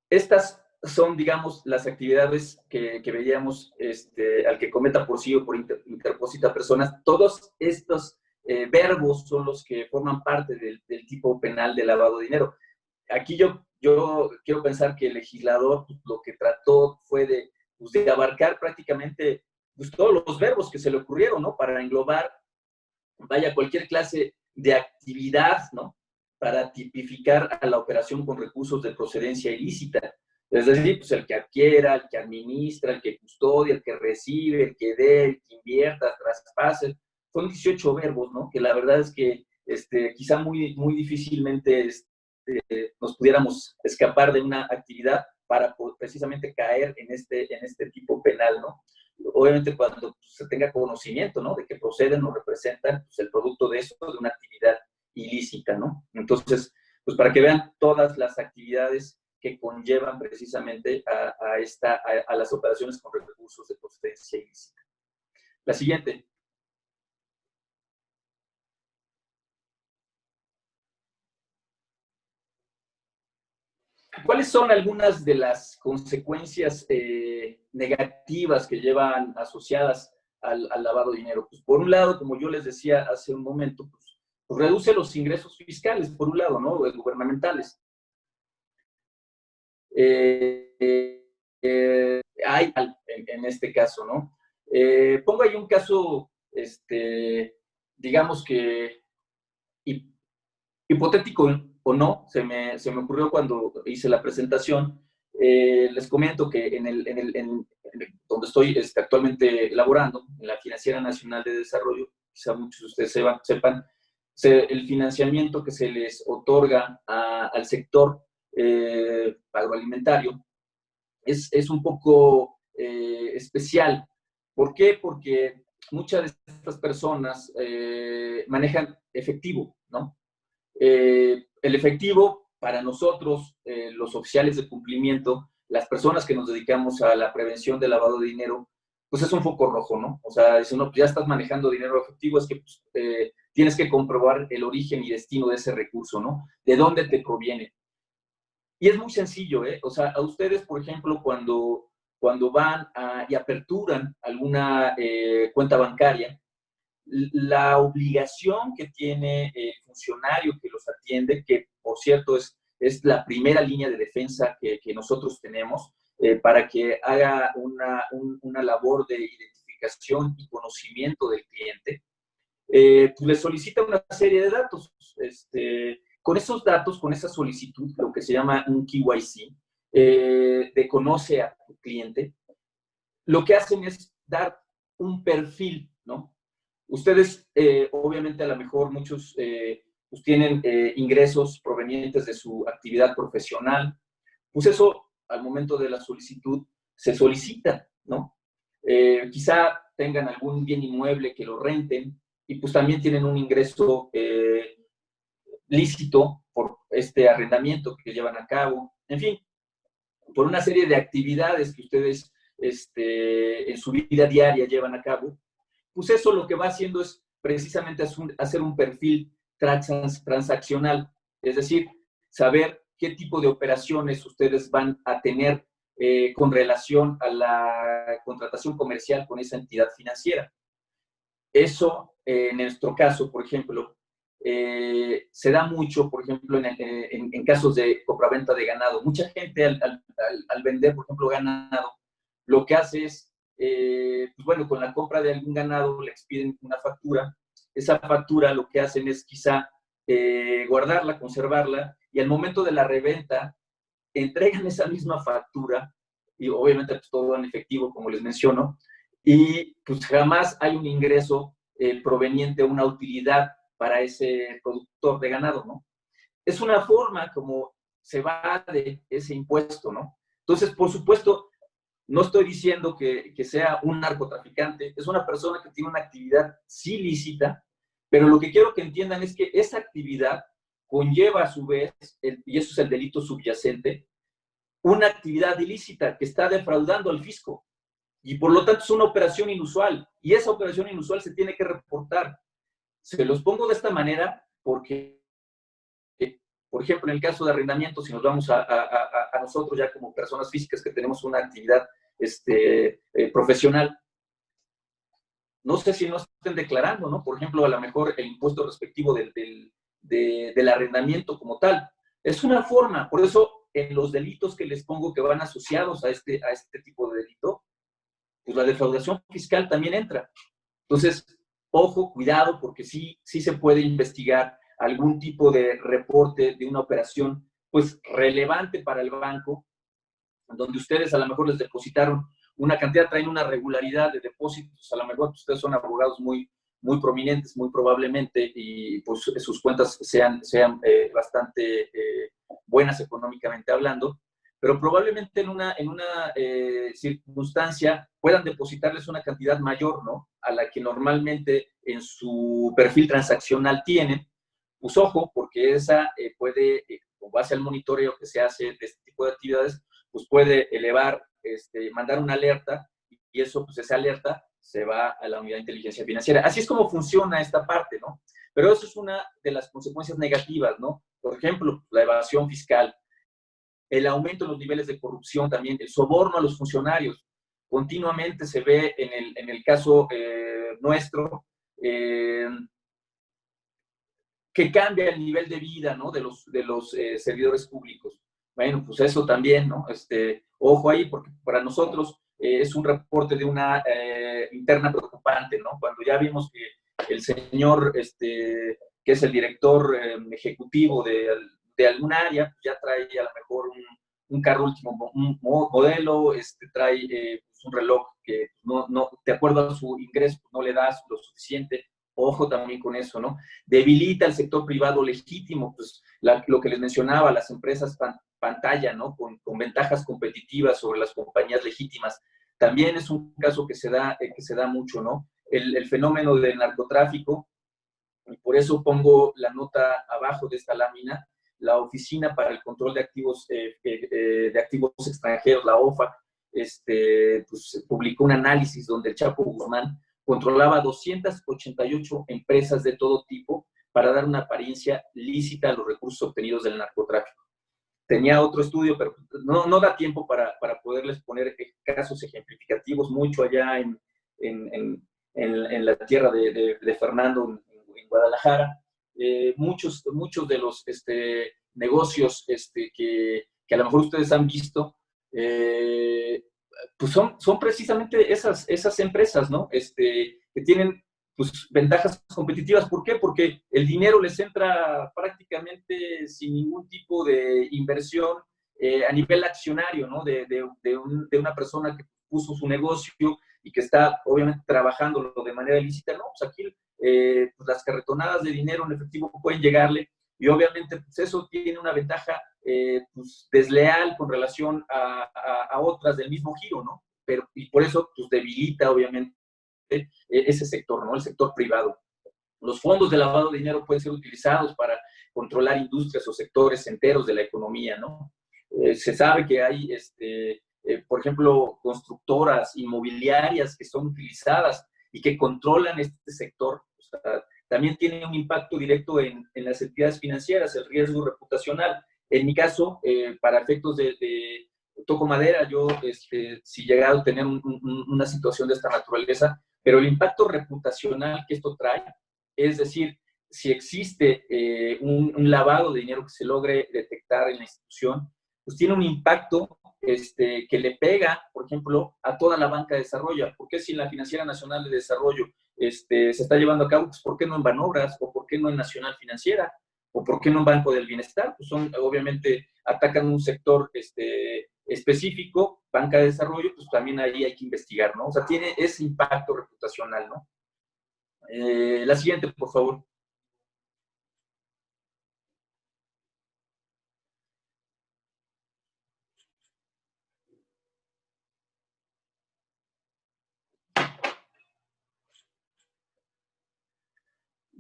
Estas son, digamos, las actividades que veíamos al que cometa por sí o por interpósita personas. Todos estos verbos son los que forman parte del tipo penal de lavado de dinero. Aquí yo quiero pensar que el legislador pues, lo que trató fue de abarcar prácticamente pues, todos los verbos que se le ocurrieron, ¿no? Para englobar, vaya, cualquier clase de actividad, ¿no? Para tipificar a la operación con recursos de procedencia ilícita. Es decir, pues el que adquiera, el que administra, el que custodia, el que recibe, el que dé, el que invierta, traspase. Son 18 verbos, ¿no? Que la verdad es que quizá muy, muy difícilmente nos pudiéramos escapar de una actividad para precisamente caer en este tipo penal, ¿no? Obviamente cuando se tenga conocimiento, ¿no? De que proceden o representan pues, el producto de eso, de una actividad ilícita, ¿no? Entonces, pues para que vean todas las actividades que conllevan precisamente a las operaciones con recursos de procedencia ilícita. La siguiente. ¿Cuáles son algunas de las consecuencias negativas que llevan asociadas al lavado de dinero? Pues por un lado, como yo les decía hace un momento, pues reduce los ingresos fiscales, por un lado, ¿no? Gubernamentales. Hay en este caso, ¿no? Pongo ahí un caso, digamos que hipotético o no, se me ocurrió cuando hice la presentación. Les comento que donde estoy actualmente laborando, en la Financiera Nacional de Desarrollo, quizá muchos de ustedes sepan, el financiamiento que se les otorga al sector agroalimentario es un poco especial. ¿Por qué? Porque muchas de estas personas manejan efectivo, ¿no? El efectivo, para nosotros, los oficiales de cumplimiento, las personas que nos dedicamos a la prevención del lavado de dinero, pues es un foco rojo, ¿no? O sea, dicen, no, pues ya estás manejando dinero efectivo, es que pues, tienes que comprobar el origen y destino de ese recurso, ¿no? ¿De dónde te proviene? Y es muy sencillo, ¿eh? O sea, a ustedes, por ejemplo, cuando van y aperturan alguna cuenta bancaria, la obligación que tiene el funcionario que los atiende, que por cierto es la primera línea de defensa que nosotros tenemos, para que haga una labor de identificación y conocimiento del cliente, pues le solicita una serie de datos. Con esos datos, con esa solicitud, lo que se llama un KYC, de conoce a tu cliente, lo que hacen es dar un perfil, ¿no? Ustedes, obviamente, a lo mejor muchos pues tienen ingresos provenientes de su actividad profesional. Pues eso, al momento de la solicitud, se solicita, ¿no? Quizá tengan algún bien inmueble que lo renten y pues también tienen un ingreso lícito por este arrendamiento que llevan a cabo. En fin, por una serie de actividades que ustedes en su vida diaria llevan a cabo, pues eso lo que va haciendo es precisamente hacer un perfil transaccional, es decir, saber qué tipo de operaciones ustedes van a tener con relación a la contratación comercial con esa entidad financiera. Eso, en nuestro caso, por ejemplo, se da mucho, por ejemplo, en casos de compraventa de ganado. Mucha gente al vender, por ejemplo, ganado, lo que hace es, pues bueno, con la compra de algún ganado le expiden una factura. Esa factura lo que hacen es quizá guardarla, conservarla, y al momento de la reventa entregan esa misma factura, y obviamente pues, todo en efectivo, como les menciono, y pues jamás hay un ingreso proveniente, una utilidad para ese productor de ganado, ¿no? Es una forma como se va de ese impuesto, ¿no? Entonces, por supuesto, no estoy diciendo que sea un narcotraficante, es una persona que tiene una actividad sí lícita, pero lo que quiero que entiendan es que esa actividad conlleva a su vez, y eso es el delito subyacente, una actividad ilícita que está defraudando al fisco. Y por lo tanto es una operación inusual. Y esa operación inusual se tiene que reportar. Se los pongo de esta manera porque, por ejemplo, en el caso de arrendamiento, si nos vamos a nosotros ya como personas físicas que tenemos una actividad profesional, no sé si no estén declarando, ¿no? Por ejemplo, a lo mejor el impuesto respectivo del arrendamiento como tal. Es una forma, por eso en los delitos que les pongo que van asociados a este tipo de delito, pues la defraudación fiscal también entra. Entonces, ojo, cuidado, porque sí se puede investigar algún tipo de reporte de una operación, pues, relevante para el banco, donde ustedes a lo mejor les depositaron una cantidad, traen una regularidad de depósitos, a lo mejor ustedes son abogados muy prominentes, muy probablemente, y pues sus cuentas sean bastante buenas económicamente hablando, pero probablemente en una circunstancia puedan depositarles una cantidad mayor, ¿no? A la que normalmente en su perfil transaccional tienen. Pues ojo, porque esa puede, con base al monitoreo que se hace de este tipo de actividades, pues puede elevar, mandar una alerta, y eso, pues esa alerta se va a la unidad de inteligencia financiera. Así es como funciona esta parte, ¿no? Pero eso es una de las consecuencias negativas, ¿no? Por ejemplo, la evasión fiscal, el aumento de los niveles de corrupción también, el soborno a los funcionarios. Continuamente se ve en el caso nuestro que cambia el nivel de vida, ¿no? de los servidores públicos. Bueno, pues eso también, ¿no? Ojo ahí, porque para nosotros es un reporte de una interna preocupante, ¿no? Cuando ya vimos que el señor, que es el director ejecutivo de algún área, pues ya trae a lo mejor un carro último un modelo, trae pues un reloj que no, de acuerdo a su ingreso, no le das lo suficiente. Ojo también con eso, ¿no? Debilita el sector privado legítimo, pues lo que les mencionaba, las empresas pantalla, ¿no? Con ventajas competitivas sobre las compañías legítimas. También es un caso que se da mucho, ¿no? El fenómeno del narcotráfico, y por eso pongo la nota abajo de esta lámina, la Oficina para el Control de Activos Extranjeros, la OFAC, pues, publicó un análisis donde el Chapo Guzmán controlaba 288 empresas de todo tipo para dar una apariencia lícita a los recursos obtenidos del narcotráfico. Tenía otro estudio, pero no da tiempo para poderles poner casos ejemplificativos, mucho allá en la tierra de Fernando, en Guadalajara. Muchos de los negocios que a lo mejor ustedes han visto, pues son precisamente esas empresas, ¿no? Que tienen pues, ventajas competitivas. ¿Por qué? Porque el dinero les entra prácticamente sin ningún tipo de inversión a nivel accionario, ¿no? De una persona que puso su negocio y que está obviamente trabajándolo de manera ilícita, ¿no? Pues aquí pues las carretonadas de dinero en efectivo pueden llegarle, y obviamente pues eso tiene una ventaja pues desleal con relación a otras del mismo giro, ¿no? Y por eso pues debilita obviamente ese sector, ¿no? El sector privado. Los fondos de lavado de dinero pueden ser utilizados para controlar industrias o sectores enteros de la economía, ¿no? Se sabe que hay, por ejemplo, constructoras inmobiliarias que son utilizadas y que controlan este sector, pues, sea, también tiene un impacto directo en las entidades financieras, el riesgo reputacional. En mi caso, para efectos de toco madera, yo si llegado a tener una situación de esta naturaleza, pero el impacto reputacional que esto trae, es decir, si existe un lavado de dinero que se logre detectar en la institución, pues tiene un impacto que le pega, por ejemplo, a toda la banca de desarrollo. ¿Por qué si en la Financiera Nacional de Desarrollo se está llevando a cabo? Pues ¿por qué no en Banobras? ¿O por qué no en Nacional Financiera? ¿O por qué no en Banco del Bienestar? Pues obviamente, atacan un sector específico, banca de desarrollo, pues también ahí hay que investigar, ¿no? O sea, tiene ese impacto reputacional, ¿no? La siguiente, por favor.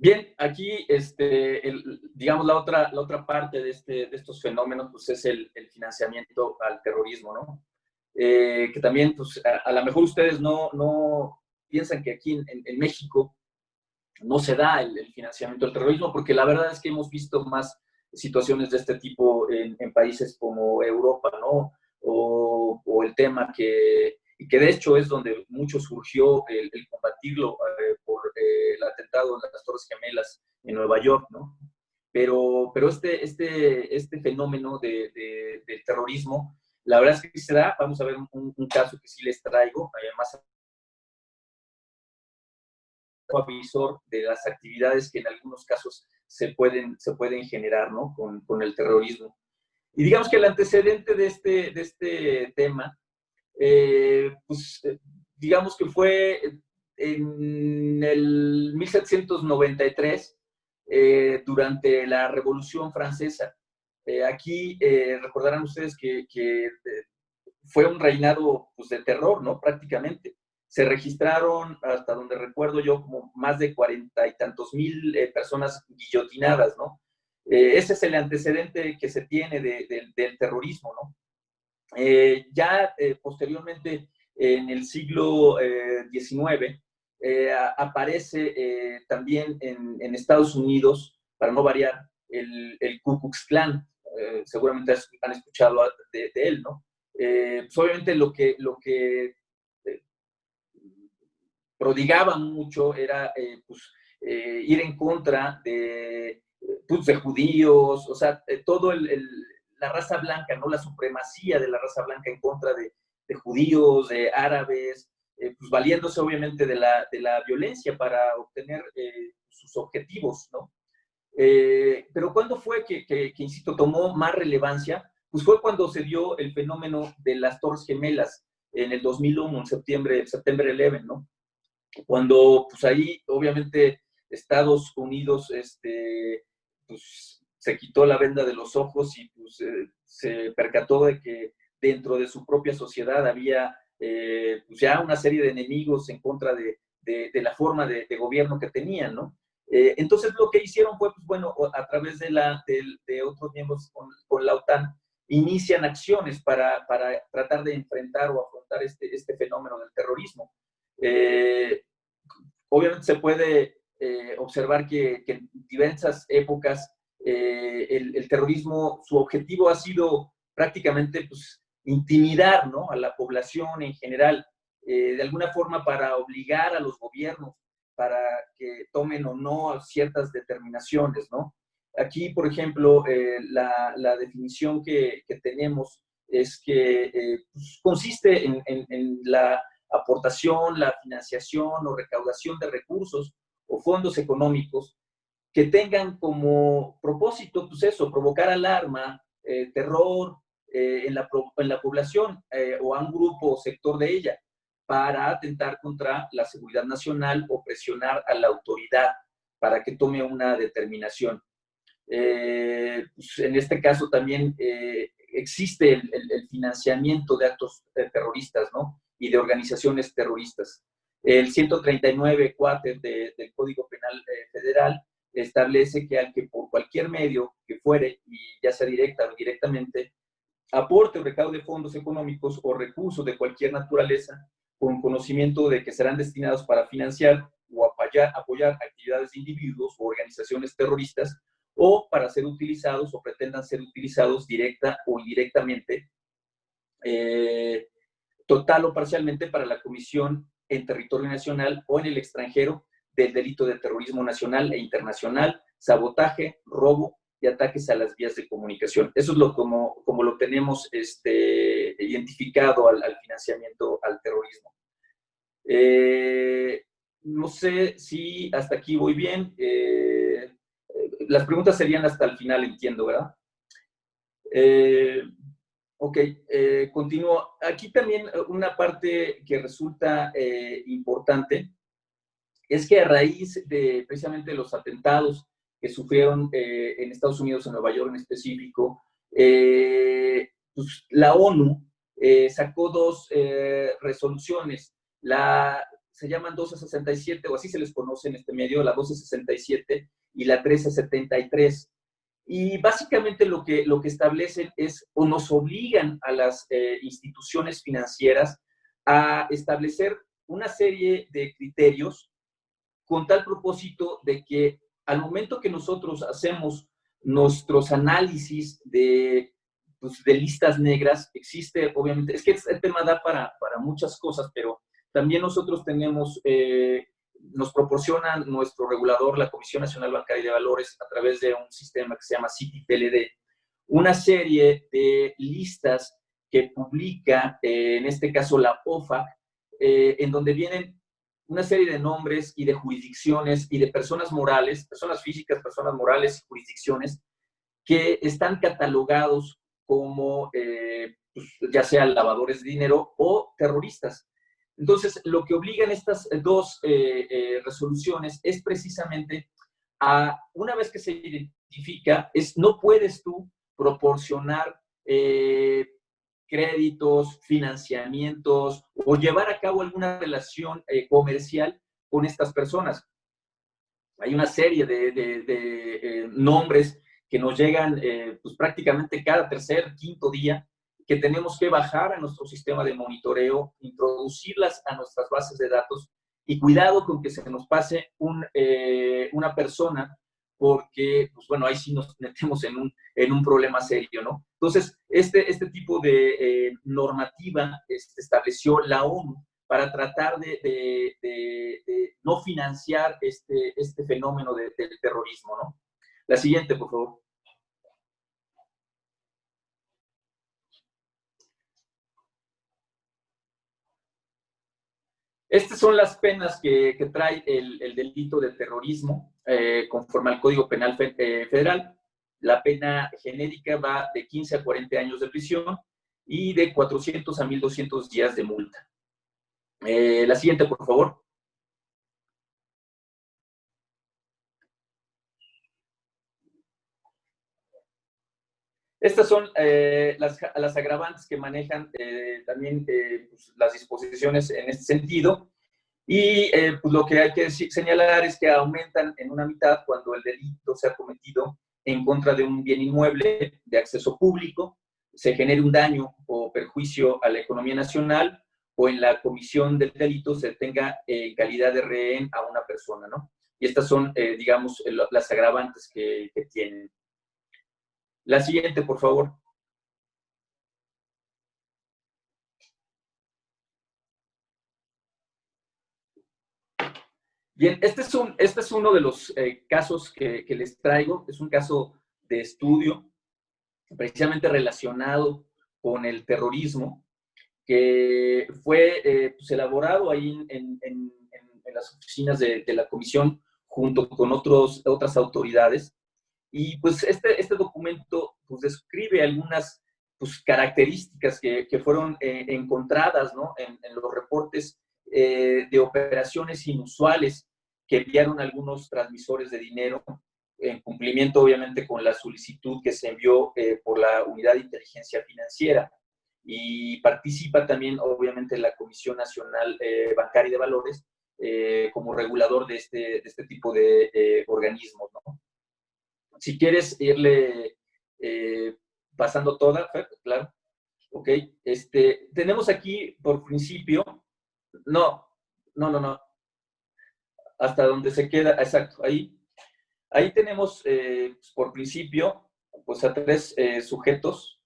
Bien, aquí, digamos, la otra parte de estos fenómenos, pues es el financiamiento al terrorismo, ¿no? Que también, pues, a lo mejor ustedes no piensan que aquí en México no se da el financiamiento al terrorismo, porque la verdad es que hemos visto más situaciones de este tipo en países como Europa, ¿no? O el tema y que de hecho es donde mucho surgió el combatirlo por el atentado en las Torres Gemelas en Nueva York, ¿no? Pero este fenómeno del terrorismo, la verdad es que se da. Vamos a ver un caso que sí les traigo, más avisor de las actividades que en algunos casos se pueden generar, ¿no? Con el terrorismo. Y digamos que el antecedente de este tema, pues digamos que fue en el 1793, durante la Revolución Francesa. Aquí recordarán ustedes que fue un reinado, pues, de terror, ¿no? Prácticamente. Se registraron, hasta donde recuerdo yo, como más de 40 y tantos mil personas guillotinadas, ¿no? Ese es el antecedente que se tiene del terrorismo, ¿no? Ya posteriormente, en el siglo XIX, aparece también en Estados Unidos, para no variar, el Ku Klux Klan. Seguramente han escuchado de él, ¿no? Pues obviamente lo que prodigaban mucho era ir en contra de judíos, o sea, todo la raza blanca, ¿no? La supremacía de la raza blanca en contra de judíos, de árabes, pues valiéndose obviamente de la violencia para obtener sus objetivos, ¿no? Pero ¿cuándo fue que, insisto, tomó más relevancia? Pues fue cuando se dio el fenómeno de las Torres Gemelas en el 2001, en septiembre 11, ¿no? Cuando, pues ahí, obviamente, Estados Unidos, pues, se quitó la venda de los ojos y pues, se percató de que dentro de su propia sociedad había pues ya una serie de enemigos en contra de la forma de gobierno que tenían, ¿no? Entonces lo que hicieron fue, pues bueno, a través de otros miembros con la OTAN, inician acciones para tratar de enfrentar o afrontar este fenómeno del terrorismo. Obviamente se puede observar que en diversas épocas el terrorismo, su objetivo ha sido prácticamente, pues, intimidar, ¿no? A la población en general, de alguna forma para obligar a los gobiernos para que tomen o no ciertas determinaciones, ¿no? Aquí, por ejemplo, la definición que tenemos es que pues, consiste en la aportación, la financiación o recaudación de recursos o fondos económicos que tengan como propósito, pues eso, provocar alarma, terror en la población o a un grupo o sector de ella, para atentar contra la seguridad nacional o presionar a la autoridad para que tome una determinación. Pues en este caso también existe el financiamiento de actos terroristas, ¿no? Y de organizaciones terroristas. El 139 cuater del Código Penal Federal establece que al que por cualquier medio que fuere, y ya sea directa o indirectamente, aporte o recaude fondos económicos o recursos de cualquier naturaleza, con conocimiento de que serán destinados para financiar o apoyar actividades de individuos o organizaciones terroristas, o para ser utilizados o pretendan ser utilizados directa o indirectamente, total o parcialmente, para la comisión en territorio nacional o en el extranjero del delito de terrorismo nacional e internacional, sabotaje, robo y ataques a las vías de comunicación. Eso es como lo tenemos identificado al financiamiento al terrorismo. No sé si hasta aquí voy bien. Las preguntas serían hasta el final, entiendo, ¿verdad? Ok, continúo. Aquí también una parte que resulta importante es que a raíz de precisamente los atentados que sufrieron en Estados Unidos, en Nueva York en específico, pues la ONU sacó dos resoluciones. Se llaman 1267, o así se les conoce en este medio, la 1267 y la 1373. Y básicamente lo que establecen es, o nos obligan a las instituciones financieras a establecer una serie de criterios con tal propósito de que al momento que nosotros hacemos nuestros análisis de listas negras, existe, obviamente, es que este tema da para muchas cosas, pero también nosotros tenemos, nos proporciona nuestro regulador, la Comisión Nacional Bancaria de Valores, a través de un sistema que se llama CITI-PLD, una serie de listas que publica, en este caso la OFAC, en donde vienen una serie de nombres y de jurisdicciones y de personas morales, personas físicas, personas morales y jurisdicciones que están catalogados como ya sea lavadores de dinero o terroristas. Entonces, lo que obligan estas dos resoluciones es precisamente una vez que se identifica, no puedes tú proporcionar créditos, financiamientos o llevar a cabo alguna relación comercial con estas personas. Hay una serie de nombres que nos llegan pues prácticamente cada tercer, quinto día, que tenemos que bajar a nuestro sistema de monitoreo, introducirlas a nuestras bases de datos, y cuidado con que se nos pase una persona, porque, pues bueno, ahí sí nos metemos en un problema serio, ¿no? Entonces, este tipo de normativa estableció la ONU para tratar de no financiar este fenómeno del terrorismo, ¿no? La siguiente, por favor. Estas son las penas que trae el delito de terrorismo conforme al Código Penal Federal. La pena genérica va de 15 a 40 años de prisión y de 400 a 1,200 días de multa. La siguiente, por favor. Estas son las agravantes que manejan también pues, las disposiciones en este sentido. Y pues lo que hay que señalar es que aumentan en una mitad cuando el delito se ha cometido en contra de un bien inmueble de acceso público, se genere un daño o perjuicio a la economía nacional, o en la comisión del delito se tenga calidad de rehén a una persona, ¿no? Y estas son, digamos, las agravantes que tienen. La siguiente, por favor. Bien, este es uno de los casos que les traigo. Es un caso de estudio precisamente relacionado con el terrorismo, que fue pues, elaborado ahí en las oficinas de la comisión junto con otras autoridades. Y pues este documento pues, describe algunas pues, características que fueron encontradas, ¿no? en los reportes de operaciones inusuales que enviaron algunos transmisores de dinero, en cumplimiento obviamente con la solicitud que se envió por la Unidad de Inteligencia Financiera. Y participa también obviamente la Comisión Nacional Bancaria de Valores como regulador de este tipo de organismos, ¿no? Si quieres irle pasando toda, claro. Ok, tenemos aquí por principio, no. hasta donde se queda, exacto, ahí tenemos, pues, por principio, pues a 3 sujetos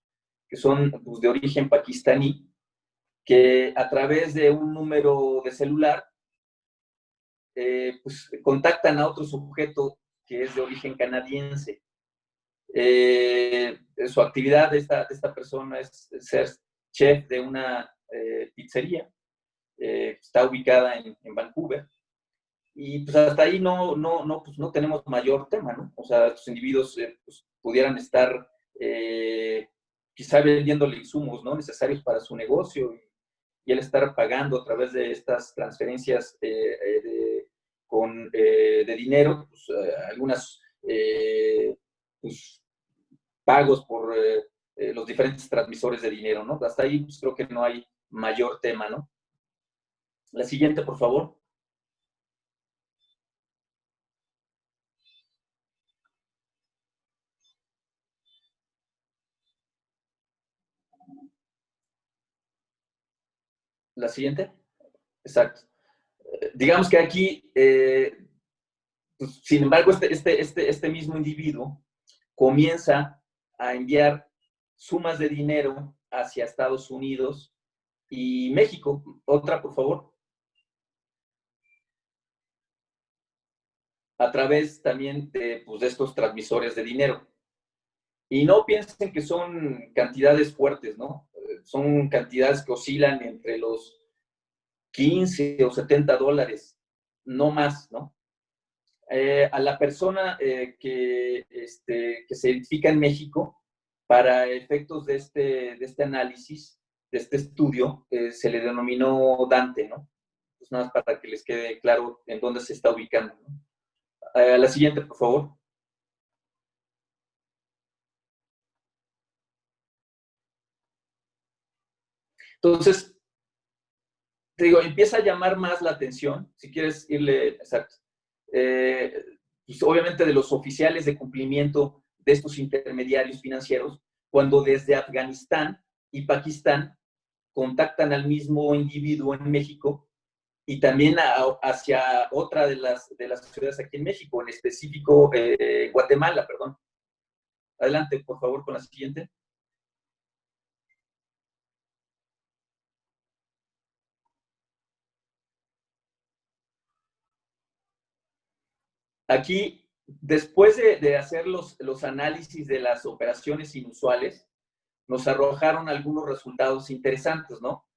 que son pues, de origen pakistaní, que a través de un número de celular, pues contactan a otro sujeto que es de origen canadiense. Su actividad de esta persona es ser chef de una pizzería, está ubicada en Vancouver, y pues hasta ahí pues no tenemos mayor tema, ¿no? O sea, estos individuos pues, pudieran estar quizá vendiéndole insumos, ¿no?, necesarios para su negocio, y él estar pagando a través de estas transferencias de dinero, pues, algunas pues, pagos por los diferentes transmisores de dinero, ¿no? Hasta ahí pues, creo que no hay mayor tema, ¿no? La siguiente, por favor. La siguiente. Exacto. Digamos que aquí, pues, sin embargo, este mismo individuo comienza a enviar sumas de dinero hacia Estados Unidos y México. Otra, por favor. A través también pues, de estos transmisores de dinero. Y no piensen que son cantidades fuertes, ¿no? Son cantidades que oscilan entre los 15 o $70, no más, ¿no? A la persona que se identifica en México, para efectos de este análisis, de este estudio, se le denominó Dante, ¿no? Pues nada más para que les quede claro en dónde se está ubicando, ¿no? La siguiente, por favor. Entonces, te digo, empieza a llamar más la atención, si quieres irle, exacto, pues obviamente de los oficiales de cumplimiento de estos intermediarios financieros, cuando desde Afganistán y Pakistán contactan al mismo individuo en México y también hacia otra de las ciudades aquí en México, en específico Guatemala, perdón. Adelante, por favor, con la siguiente. Aquí, después de hacer los análisis de las operaciones inusuales, nos arrojaron algunos resultados interesantes, ¿no?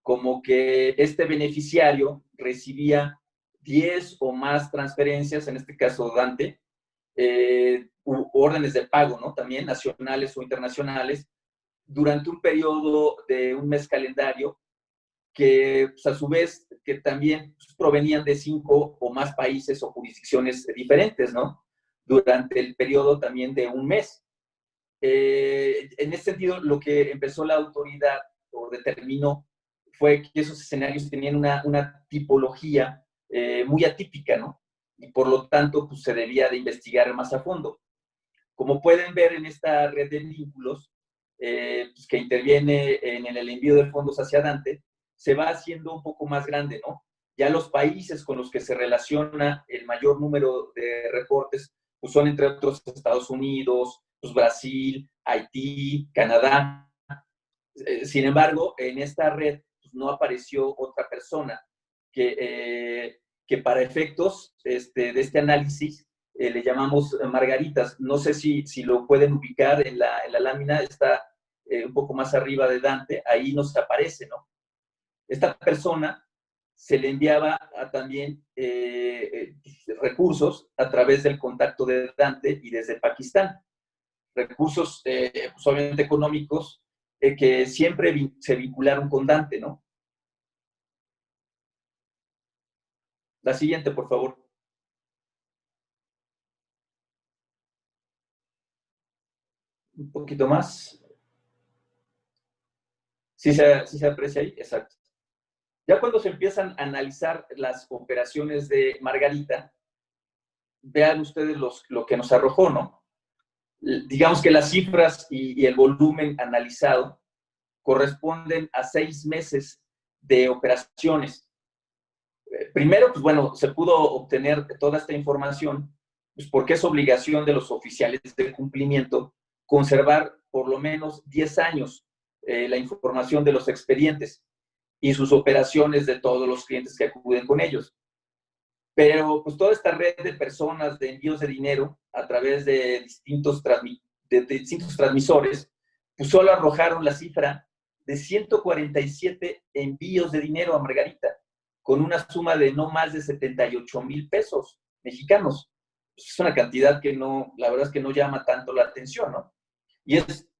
Como que este beneficiario recibía 10 o más transferencias, en este caso Dante, órdenes de pago, ¿no? También nacionales o internacionales, durante un periodo de un mes calendario, que pues, a su vez que también pues, provenían de 5 o más países o jurisdicciones diferentes, ¿no? Durante el periodo también de un mes. En ese sentido, lo que empezó la autoridad o determinó fue que esos escenarios tenían una tipología muy atípica, ¿no? Y por lo tanto, pues se debía de investigar más a fondo. Como pueden ver en esta red de vínculos pues, que interviene en el envío de fondos hacia Dante, se va haciendo un poco más grande, ¿no? Ya los países con los que se relaciona el mayor número de reportes pues son, entre otros, Estados Unidos, pues Brasil, Haití, Canadá. Sin embargo, en esta red pues, no apareció otra persona que para efectos de este análisis le llamamos Margaritas. No sé si lo pueden ubicar en la lámina, está un poco más arriba de Dante, ahí nos aparece, ¿no? Esta persona se le enviaba también recursos a través del contacto de Dante y desde Pakistán. Recursos, pues obviamente económicos, que siempre se vincularon con Dante, ¿no? La siguiente, por favor. Un poquito más. ¿Sí se aprecia ahí? Exacto. Ya cuando se empiezan a analizar las operaciones de Margarita, vean ustedes lo que nos arrojó, ¿no? Digamos que las cifras y el volumen analizado corresponden a 6 meses de operaciones. Primero, pues bueno, se pudo obtener toda esta información, pues porque es obligación de los oficiales de cumplimiento conservar por lo menos 10 años la información de los expedientes y sus operaciones de todos los clientes que acuden con ellos. Pero pues toda esta red de personas de envíos de dinero a través de distintos transmisores, pues solo arrojaron la cifra de 147 envíos de dinero a Margarita, con una suma de no más de 78,000 pesos mexicanos. Pues es una cantidad que no, la verdad es que no llama tanto la atención, ¿no? Y es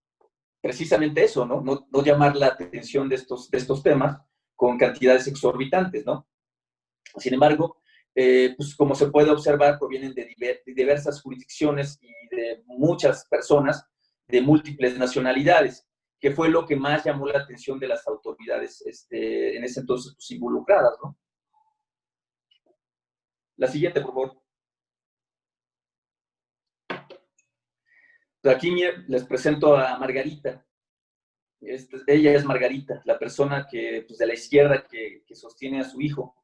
precisamente eso, ¿no? No llamar la atención de estos temas con cantidades exorbitantes, ¿no? Sin embargo, pues como se puede observar, provienen de diversas jurisdicciones y de muchas personas de múltiples nacionalidades, que fue lo que más llamó la atención de las autoridades en ese entonces pues, involucradas, ¿no? La siguiente, por favor. Aquí les presento a Margarita. Ella es Margarita, la persona que, pues, de la izquierda que sostiene a su hijo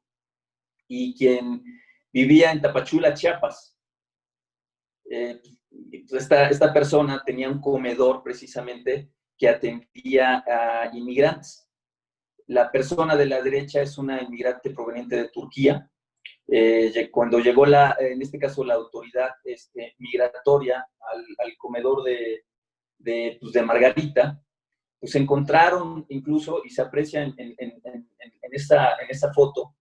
y quien vivía en Tapachula, Chiapas. Esta persona tenía un comedor precisamente que atendía a inmigrantes. La persona de la derecha es una inmigrante proveniente de Turquía. Cuando llegó en este caso la autoridad migratoria al comedor de Margarita, pues se encontraron incluso, y se aprecia en esa foto,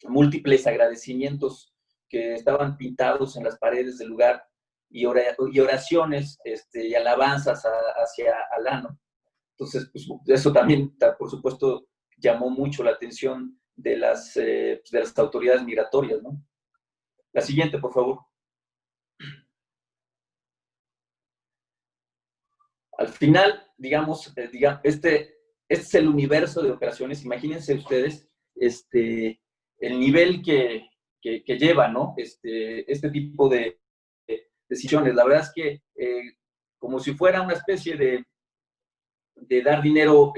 múltiples agradecimientos que estaban pintados en las paredes del lugar y oraciones y alabanzas hacia Alá, ¿no? Entonces, pues, eso también, por supuesto, llamó mucho la atención de las autoridades migratorias, ¿no? La siguiente, por favor. Al final, digamos, este es el universo de operaciones. Imagínense ustedes el nivel que lleva, ¿no? Este tipo de decisiones. La verdad es que como si fuera una especie de dar dinero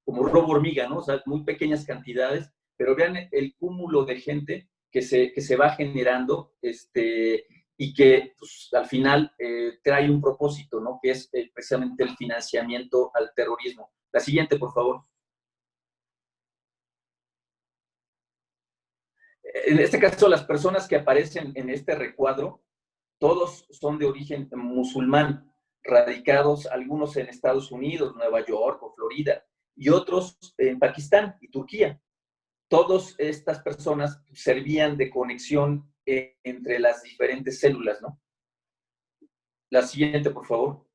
como robo hormiga, ¿no? O sea, muy pequeñas cantidades, pero vean el cúmulo de gente que se va generando y que pues, al final trae un propósito, ¿no? Que es precisamente el financiamiento al terrorismo. La siguiente, por favor. En este caso, las personas que aparecen en este recuadro, todos son de origen musulmán, radicados algunos en Estados Unidos, Nueva York o Florida, y otros en Pakistán y Turquía. Todas estas personas servían de conexión entre las diferentes células, ¿no? La siguiente, por favor.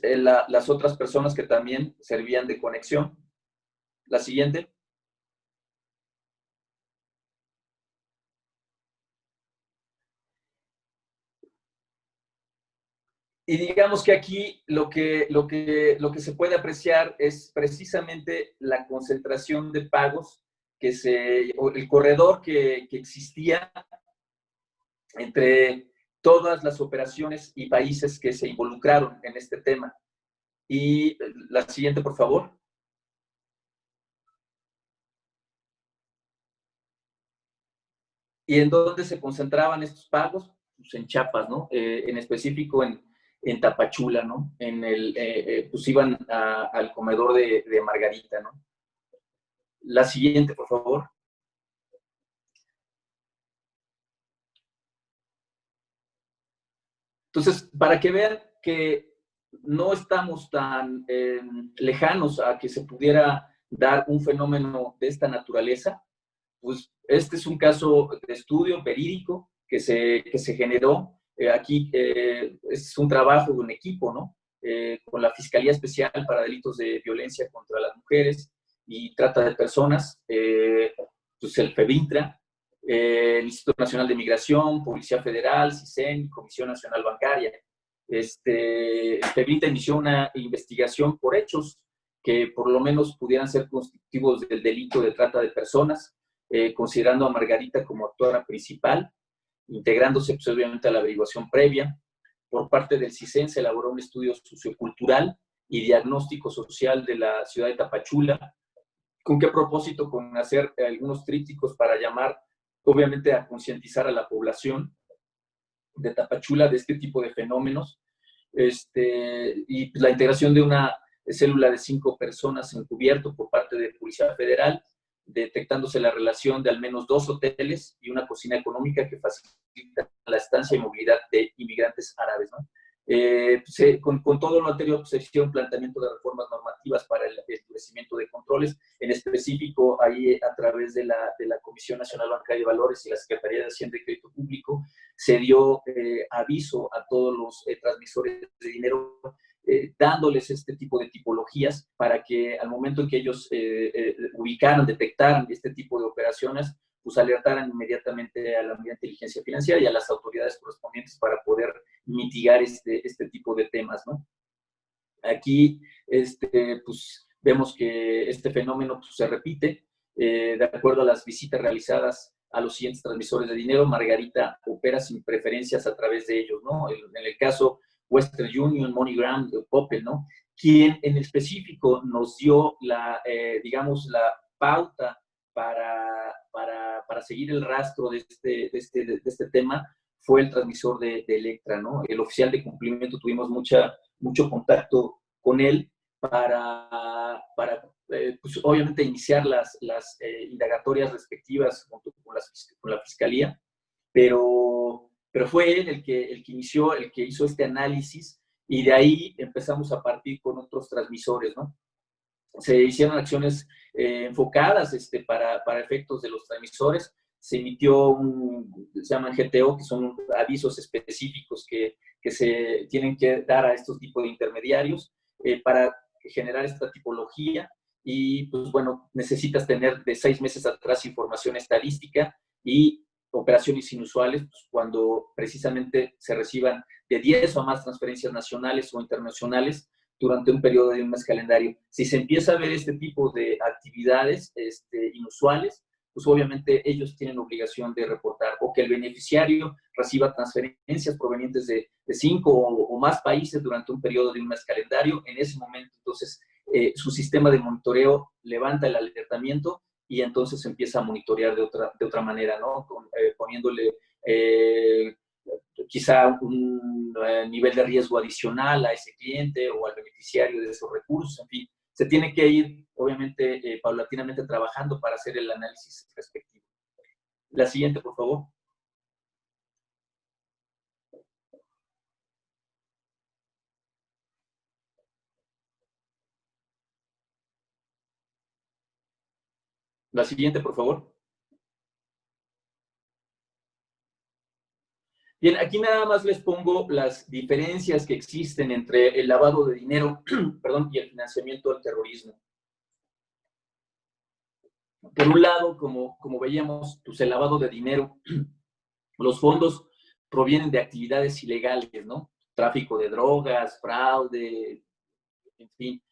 Las otras personas que también servían de conexión. La siguiente. Y digamos que aquí lo que se puede apreciar es precisamente la concentración de pagos o el corredor que existía entre todas las operaciones y países que se involucraron en este tema. Y la siguiente, por favor. ¿Y en dónde se concentraban estos pagos? Pues en Chiapas, ¿no? En específico en Tapachula, ¿no? Pues iban al comedor de Margarita, ¿no? La siguiente, por favor. Entonces, para que vean que no estamos tan lejanos a que se pudiera dar un fenómeno de esta naturaleza, pues este es un caso de estudio verídico que se generó. Aquí es un trabajo de un equipo, ¿no? Con la Fiscalía Especial para Delitos de Violencia contra las Mujeres y Trata de Personas, pues el FEBINTRA, el Instituto Nacional de Migración, Policía Federal, CISEN, Comisión Nacional Bancaria. FEBINTRA inició una investigación por hechos que por lo menos pudieran ser constitutivos del delito de trata de personas, considerando a Margarita como actora principal, integrándose pues, obviamente a la averiguación previa. por parte del CISEN se elaboró un estudio sociocultural y diagnóstico social de la ciudad de Tapachula. ¿Con qué propósito? Con hacer algunos trípticos para llamar, obviamente, a concientizar a la población de Tapachula de este tipo de fenómenos, y la integración de una célula de 5 personas encubierto por parte de Policía Federal, detectándose la relación de al menos 2 hoteles y una cocina económica que facilita la estancia y movilidad de inmigrantes árabes, ¿no? Con todo lo anterior, pues, se hicieron un planteamiento de reformas normativas para el endurecimiento de controles, en específico ahí a través de la Comisión Nacional Bancaria de Valores y la Secretaría de Hacienda y Crédito Público, se dio aviso a todos los transmisores de dinero, dándoles este tipo de tipologías para que al momento en que ellos ubicaran, detectaran este tipo de operaciones, pues alertaran inmediatamente a la Unidad de Inteligencia Financiera y a las autoridades correspondientes para poder mitigar este tipo de temas, ¿no? Aquí, pues, vemos que este fenómeno, pues, se repite, de acuerdo a las visitas realizadas a los siguientes transmisores de dinero. Margarita opera sin preferencias a través de ellos, ¿no? En el caso Western Union, MoneyGram, Coppel, ¿no? Quien en específico nos dio digamos, la pauta para seguir el rastro de este tema fue el transmisor de Electra, ¿no? El oficial de cumplimiento, tuvimos mucho contacto con él para pues, obviamente iniciar las indagatorias respectivas junto con la Fiscalía, pero fue él el que inició, el que hizo este análisis, y de ahí empezamos a partir con otros transmisores, ¿no? Se hicieron acciones enfocadas para efectos de los transmisores. Se emitió se llaman GTO, que son avisos específicos que se tienen que dar a estos tipos de intermediarios para generar esta tipología. Y pues bueno, necesitas tener de 6 meses atrás información estadística y operaciones inusuales, pues, cuando precisamente se reciban de 10 o más transferencias nacionales o internacionales durante un periodo de un mes calendario. Si se empieza a ver este tipo de actividades inusuales, pues obviamente ellos tienen obligación de reportar, o que el beneficiario reciba transferencias provenientes de 5 o más países durante un periodo de un mes calendario. En ese momento, entonces, su sistema de monitoreo levanta el alertamiento y entonces se empieza a monitorear de otra manera, ¿no? Poniéndole quizá un nivel de riesgo adicional a ese cliente o al beneficiario de esos recursos. En fin, se tiene que ir, obviamente, paulatinamente trabajando para hacer el análisis respectivo. La siguiente, por favor. La siguiente, por favor. Bien, aquí nada más les pongo las diferencias que existen entre el lavado de dinero perdón, y el financiamiento del terrorismo. Por un lado, como veíamos, pues el lavado de dinero, los fondos provienen de actividades ilegales, ¿no? Tráfico de drogas, fraude, en fin.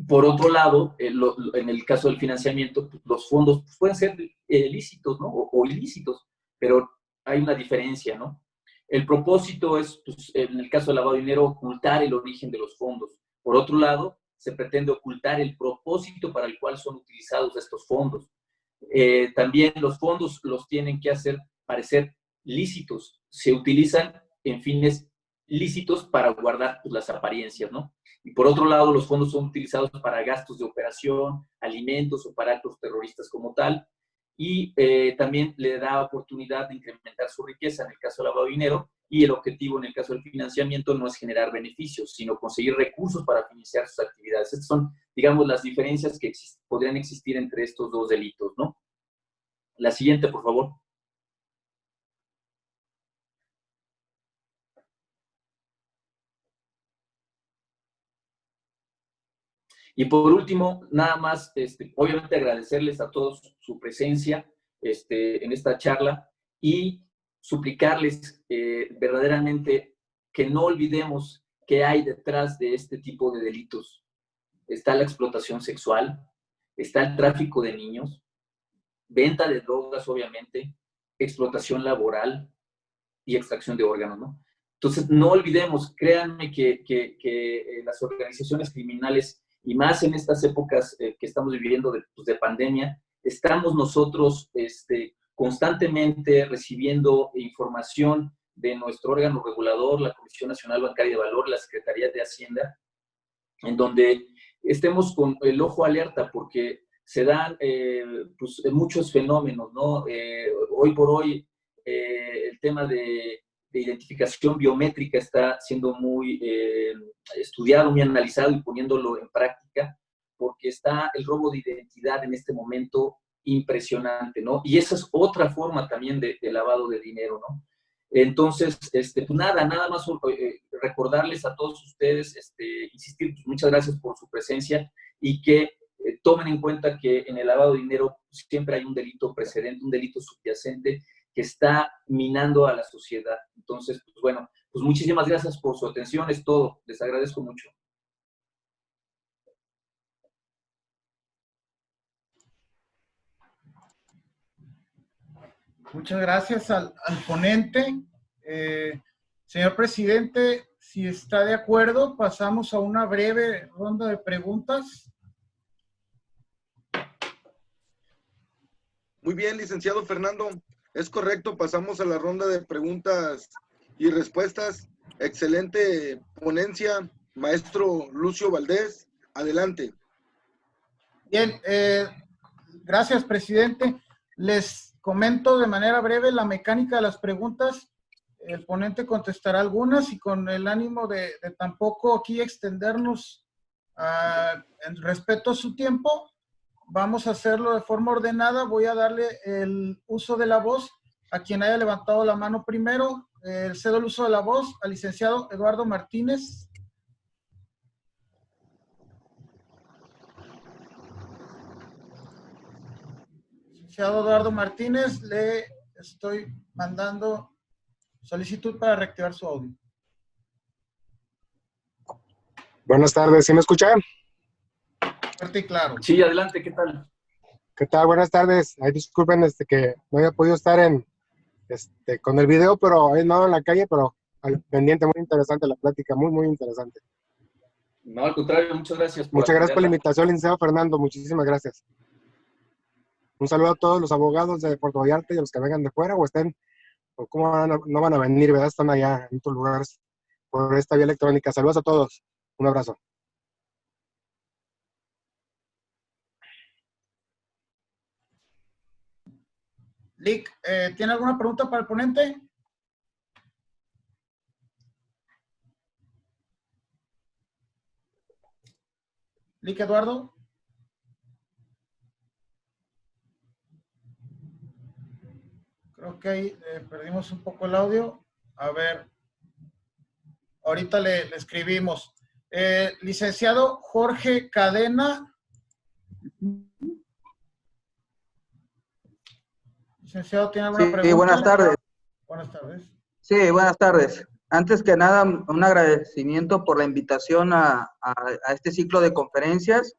Por otro lado, en el caso del financiamiento, los fondos pueden ser lícitos, ¿no? O ilícitos, pero hay una diferencia, ¿no? El propósito es, pues, en el caso del lavado de dinero, ocultar el origen de los fondos. Por otro lado, se pretende ocultar el propósito para el cual son utilizados estos fondos. También los fondos los tienen que hacer parecer lícitos. Se utilizan en fines lícitos para guardar, pues, las apariencias, ¿no? Y por otro lado, los fondos son utilizados para gastos de operación, alimentos o para actos terroristas como tal. Y también le da oportunidad de incrementar su riqueza en el caso del lavado de dinero, y el objetivo en el caso del financiamiento no es generar beneficios, sino conseguir recursos para financiar sus actividades. Estas son, digamos, las diferencias que podrían existir entre estos dos delitos, ¿no? La siguiente, por favor. Y por último, nada más, obviamente agradecerles a todos su presencia en esta charla y suplicarles verdaderamente que no olvidemos qué hay detrás de este tipo de delitos. Está la explotación sexual, está el tráfico de niños, venta de drogas, obviamente, explotación laboral y extracción de órganos, ¿no? Entonces, no olvidemos, créanme que las organizaciones criminales, y más en estas épocas que estamos viviendo de pandemia, estamos nosotros constantemente recibiendo información de nuestro órgano regulador, la Comisión Nacional Bancaria de Valor, la Secretaría de Hacienda, en donde estemos con el ojo alerta, porque se dan pues, muchos fenómenos, ¿no? Hoy por hoy, el tema de identificación biométrica está siendo muy estudiado, muy analizado y poniéndolo en práctica, porque está el robo de identidad en este momento impresionante, ¿no? Y esa es otra forma también de lavado de dinero, ¿no? Entonces, pues nada más recordarles a todos ustedes, insistir, pues muchas gracias por su presencia y que tomen en cuenta que en el lavado de dinero siempre hay un delito precedente, un delito subyacente que está minando a la sociedad. Entonces, pues bueno, pues muchísimas gracias por su atención, es todo, les agradezco mucho. Muchas gracias al ponente. Señor presidente, si está de acuerdo, pasamos a una breve ronda de preguntas. Muy bien, licenciado Fernando. Es correcto, pasamos a la ronda de preguntas y respuestas. Excelente ponencia, maestro Lucio Valdés. Adelante. Bien, gracias, presidente. Les comento de manera breve la mecánica de las preguntas. El ponente contestará algunas y con el ánimo de tampoco aquí extendernos en respeto a su tiempo, vamos a hacerlo de forma ordenada. Voy a darle el uso de la voz a quien haya levantado la mano primero. Cedo el uso de la voz al licenciado Eduardo Martínez. Licenciado Eduardo Martínez, le estoy mandando solicitud para reactivar su audio. Buenas tardes, ¿sí me escuchan? Fuerte y claro. Sí, adelante, ¿qué tal? ¿Qué tal? Buenas tardes. Ay, disculpen que no haya podido estar con el video, pero he andado en la calle, pero al pendiente, muy interesante la plática, muy interesante. No, al contrario, muchas gracias. Muchas gracias por la invitación, licenciado Fernando, muchísimas gracias. Un saludo a todos los abogados de Puerto Vallarta y a los que vengan de fuera o estén, o cómo no van a venir, ¿verdad? Están allá en otros lugares por esta vía electrónica. Saludos a todos. Un abrazo. Lick, ¿tiene alguna pregunta para el ponente? Lick, Eduardo. Creo que ahí perdimos un poco el audio. A ver, ahorita le escribimos. Licenciado Jorge Cadena. Licenciado, ¿tiene alguna pregunta? Sí, buenas tardes. Buenas tardes. Sí, buenas tardes. Antes que nada, un agradecimiento por la invitación a este ciclo de conferencias.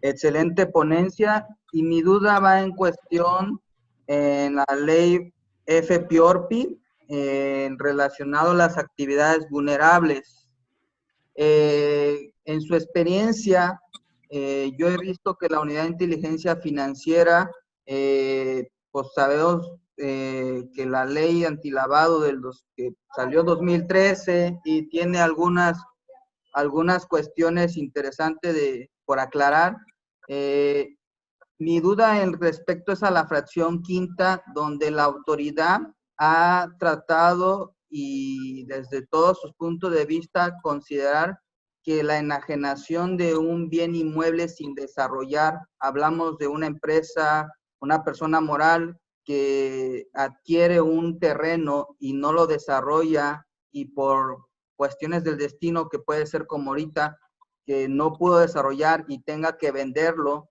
Excelente ponencia. Y mi duda va en cuestión en la ley FPORPI relacionado a las actividades vulnerables. En su experiencia, yo he visto que la Unidad de Inteligencia Financiera, pues sabemos que la ley antilavado que salió 2013 y tiene algunas cuestiones interesantes por aclarar. Mi duda en respecto es a la fracción quinta, donde la autoridad ha tratado y desde todos sus puntos de vista considerar que la enajenación de un bien inmueble sin desarrollar, hablamos de una empresa, una persona moral que adquiere un terreno y no lo desarrolla y por cuestiones del destino, que puede ser como ahorita, que no pudo desarrollar y tenga que venderlo,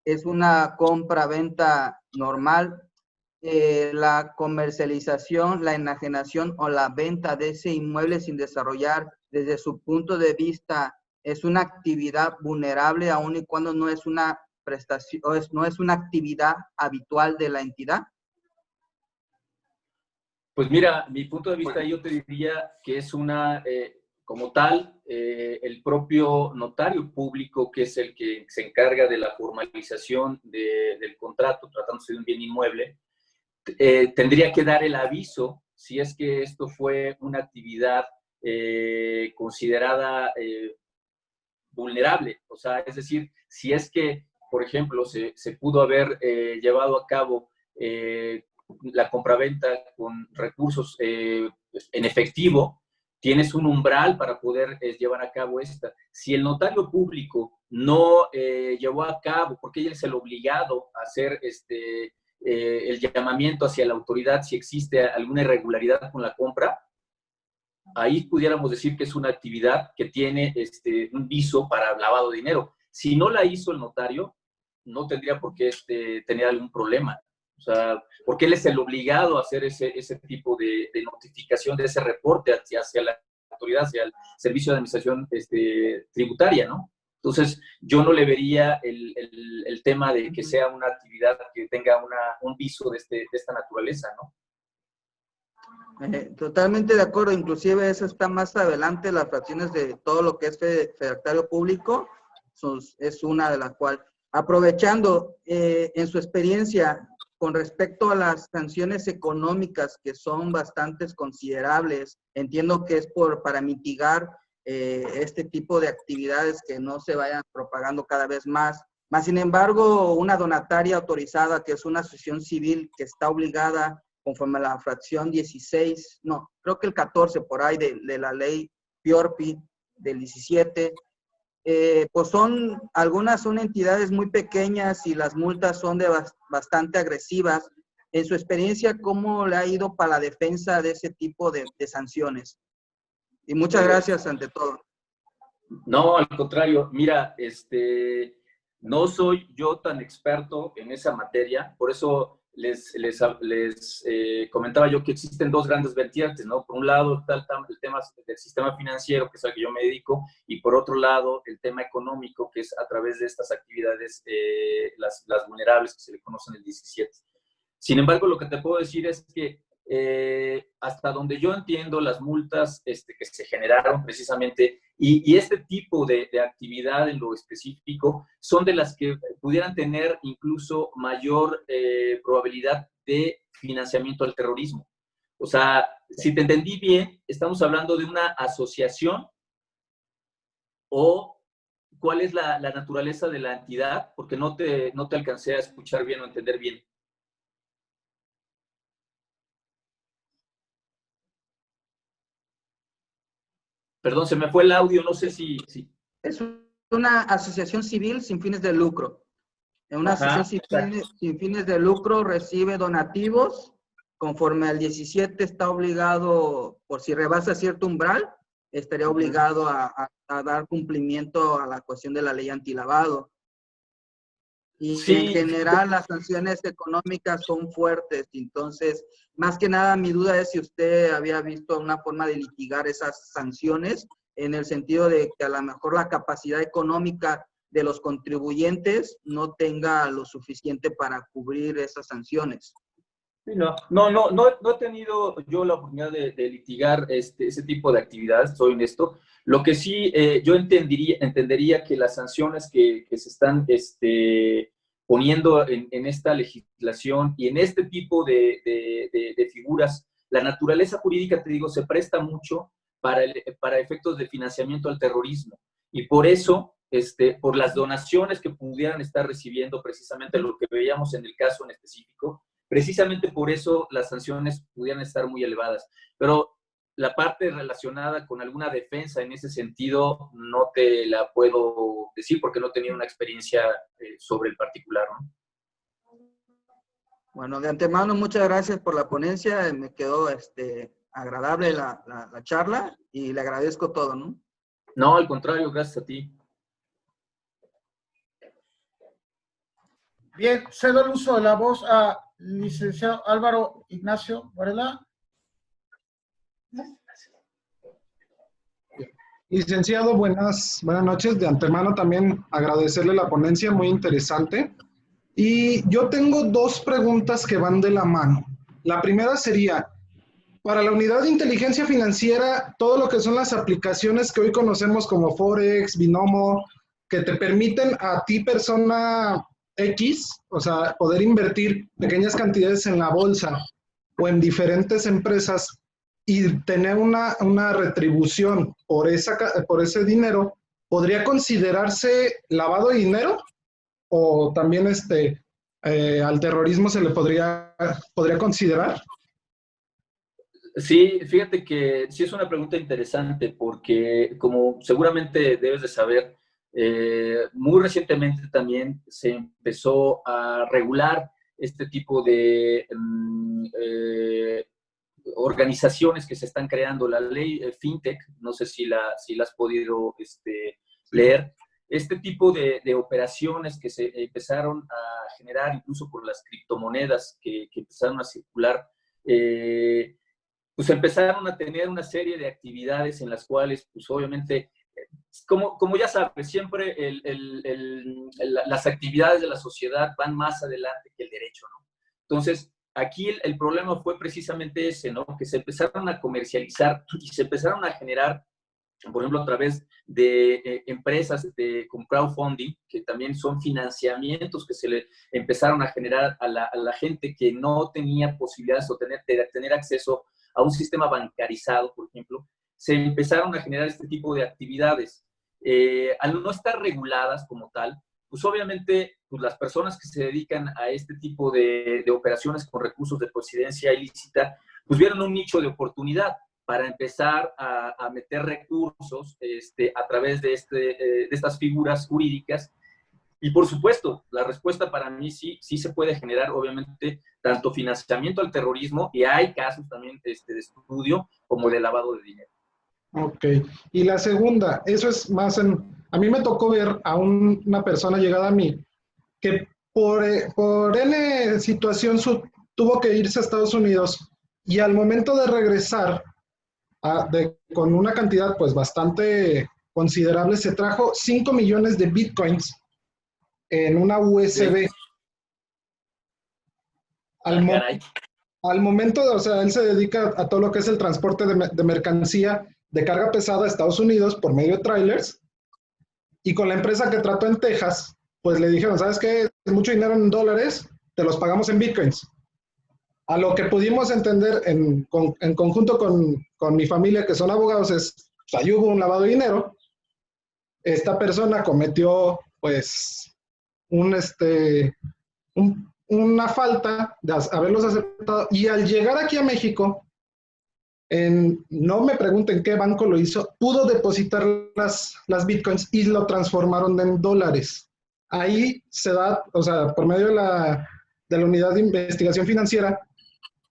es una compra-venta normal. La comercialización, la enajenación o la venta de ese inmueble sin desarrollar, desde su punto de vista, es una actividad vulnerable aun y cuando no es una prestación, no es una actividad habitual de la entidad. Pues mira, mi punto de vista yo te diría que es una, como tal, el propio notario público, que es el que se encarga de la formalización del contrato, tratándose de un bien inmueble, tendría que dar el aviso si es que esto fue una actividad considerada vulnerable. O sea, es decir, si es que, por ejemplo, se pudo haber llevado a cabo la compraventa con recursos en efectivo, tienes un umbral para poder llevar a cabo esta. Si el notario público no llevó a cabo, porque él es el obligado a hacer el llamamiento hacia la autoridad si existe alguna irregularidad con la compra, ahí pudiéramos decir que es una actividad que tiene un viso para lavado de dinero. Si no la hizo el notario, no tendría por qué tener algún problema. O sea, porque él es el obligado a hacer ese tipo de notificación, de ese reporte hacia la autoridad, hacia el Servicio de Administración Tributaria, ¿no? Entonces, yo no le vería el tema de que sea una actividad que tenga un viso de esta naturaleza, ¿no? Totalmente de acuerdo, inclusive eso está más adelante, las fracciones de todo lo que es fedatario público, es una de las cuales, aprovechando en su experiencia con respecto a las sanciones económicas que son bastante considerables, entiendo que es para mitigar este tipo de actividades que no se vayan propagando cada vez más. Más sin embargo, una donataria autorizada, que es una asociación civil que está obligada conforme a la fracción 16, no, creo que el 14 por ahí de la ley PIORPI del 17, pues algunas son entidades muy pequeñas y las multas son bastante agresivas. En su experiencia, ¿cómo le ha ido para la defensa de ese tipo de sanciones? Y muchas gracias ante todo. No, al contrario, mira, no soy yo tan experto en esa materia, por eso les comentaba yo que existen dos grandes vertientes, ¿no? Por un lado está el tema del sistema financiero, que es al que yo me dedico, y por otro lado el tema económico, que es a través de estas actividades, las vulnerables, que se le conocen el 17. Sin embargo, lo que te puedo decir es que hasta donde yo entiendo, las multas que se generaron precisamente y este tipo de actividad en lo específico son de las que pudieran tener incluso mayor probabilidad de financiamiento al terrorismo. O sea, si te entendí bien, estamos hablando de una asociación o cuál es la naturaleza de la entidad, porque no te alcancé a escuchar bien o entender bien. Perdón, se me fue el audio, no sé si... Es una asociación civil sin fines de lucro. Una asociación sin fines de lucro recibe donativos, conforme al 17 está obligado, por si rebasa cierto umbral, estaría obligado a dar cumplimiento a la cuestión de la ley antilavado. Y sí, en general las sanciones económicas son fuertes, entonces, más que nada mi duda es si usted había visto una forma de litigar esas sanciones, en el sentido de que a lo mejor la capacidad económica de los contribuyentes no tenga lo suficiente para cubrir esas sanciones. No he tenido yo la oportunidad de litigar ese tipo de actividades, soy honesto. Lo que sí yo entendería que las sanciones que se están poniendo en esta legislación y en este tipo de figuras, la naturaleza jurídica, te digo, se presta mucho para efectos de financiamiento al terrorismo. Y por eso, por las donaciones que pudieran estar recibiendo, precisamente lo que veíamos en el caso en específico, precisamente por eso las sanciones pudieran estar muy elevadas. Pero la parte relacionada con alguna defensa en ese sentido no te la puedo decir porque no he tenido una experiencia sobre el particular, ¿no? Bueno, de antemano, muchas gracias por la ponencia. Me quedó agradable la charla y le agradezco todo, ¿no? No, al contrario, gracias a ti. Bien, cedo el uso de la voz a licenciado Álvaro Ignacio Varela. Licenciado, buenas noches. De antemano también agradecerle la ponencia, muy interesante. Y yo tengo dos preguntas que van de la mano. La primera sería, para la unidad de inteligencia financiera, todo lo que son las aplicaciones que hoy conocemos como Forex, Binomo, que te permiten a ti, persona X, o sea, poder invertir pequeñas cantidades en la bolsa o en diferentes empresas y tener una retribución por ese dinero, ¿podría considerarse lavado de dinero? ¿O también al terrorismo se le podría considerar? Sí, fíjate que sí es una pregunta interesante porque como seguramente debes de saber, muy recientemente también se empezó a regular este tipo de organizaciones que se están creando. La ley FinTech, no sé si la has podido leer, este tipo de operaciones que se empezaron a generar incluso por las criptomonedas que empezaron a circular, pues empezaron a tener una serie de actividades en las cuales, pues obviamente, como ya sabes, siempre las actividades de la sociedad van más adelante que el derecho, ¿no? Entonces, aquí el problema fue precisamente ese, ¿no? Que se empezaron a comercializar y se empezaron a generar, por ejemplo, a través de empresas con crowdfunding, que también son financiamientos que se le empezaron a generar a la gente que no tenía posibilidades de tener acceso a un sistema bancarizado, por ejemplo, se empezaron a generar este tipo de actividades. Al no estar reguladas como tal, pues obviamente pues las personas que se dedican a este tipo de operaciones con recursos de procedencia ilícita, pues vieron un nicho de oportunidad para empezar a meter recursos a través de estas figuras jurídicas. Y por supuesto, la respuesta para mí sí se puede generar, obviamente, tanto financiamiento al terrorismo, y hay casos también de estudio, como de lavado de dinero. Ok. Y la segunda, eso es más a mí me tocó ver a una persona llegada a mí que por N situación tuvo que irse a Estados Unidos y al momento de regresar con una cantidad pues bastante considerable, se trajo 5 millones de bitcoins en una USB. Sí. Al momento, o sea, él se dedica a todo lo que es el transporte de mercancía de carga pesada a Estados Unidos por medio de trailers, y con la empresa que trató en Texas, pues le dijeron, ¿sabes qué? Es mucho dinero en dólares, te los pagamos en bitcoins. A lo que pudimos entender en conjunto con mi familia, que son abogados, pues ahí hubo un lavado de dinero. Esta persona cometió, pues, una falta de haberlos aceptado, y al llegar aquí a México, no me pregunten qué banco lo hizo, pudo depositar las bitcoins y lo transformaron en dólares. Ahí se da, o sea, por medio de la unidad de investigación financiera,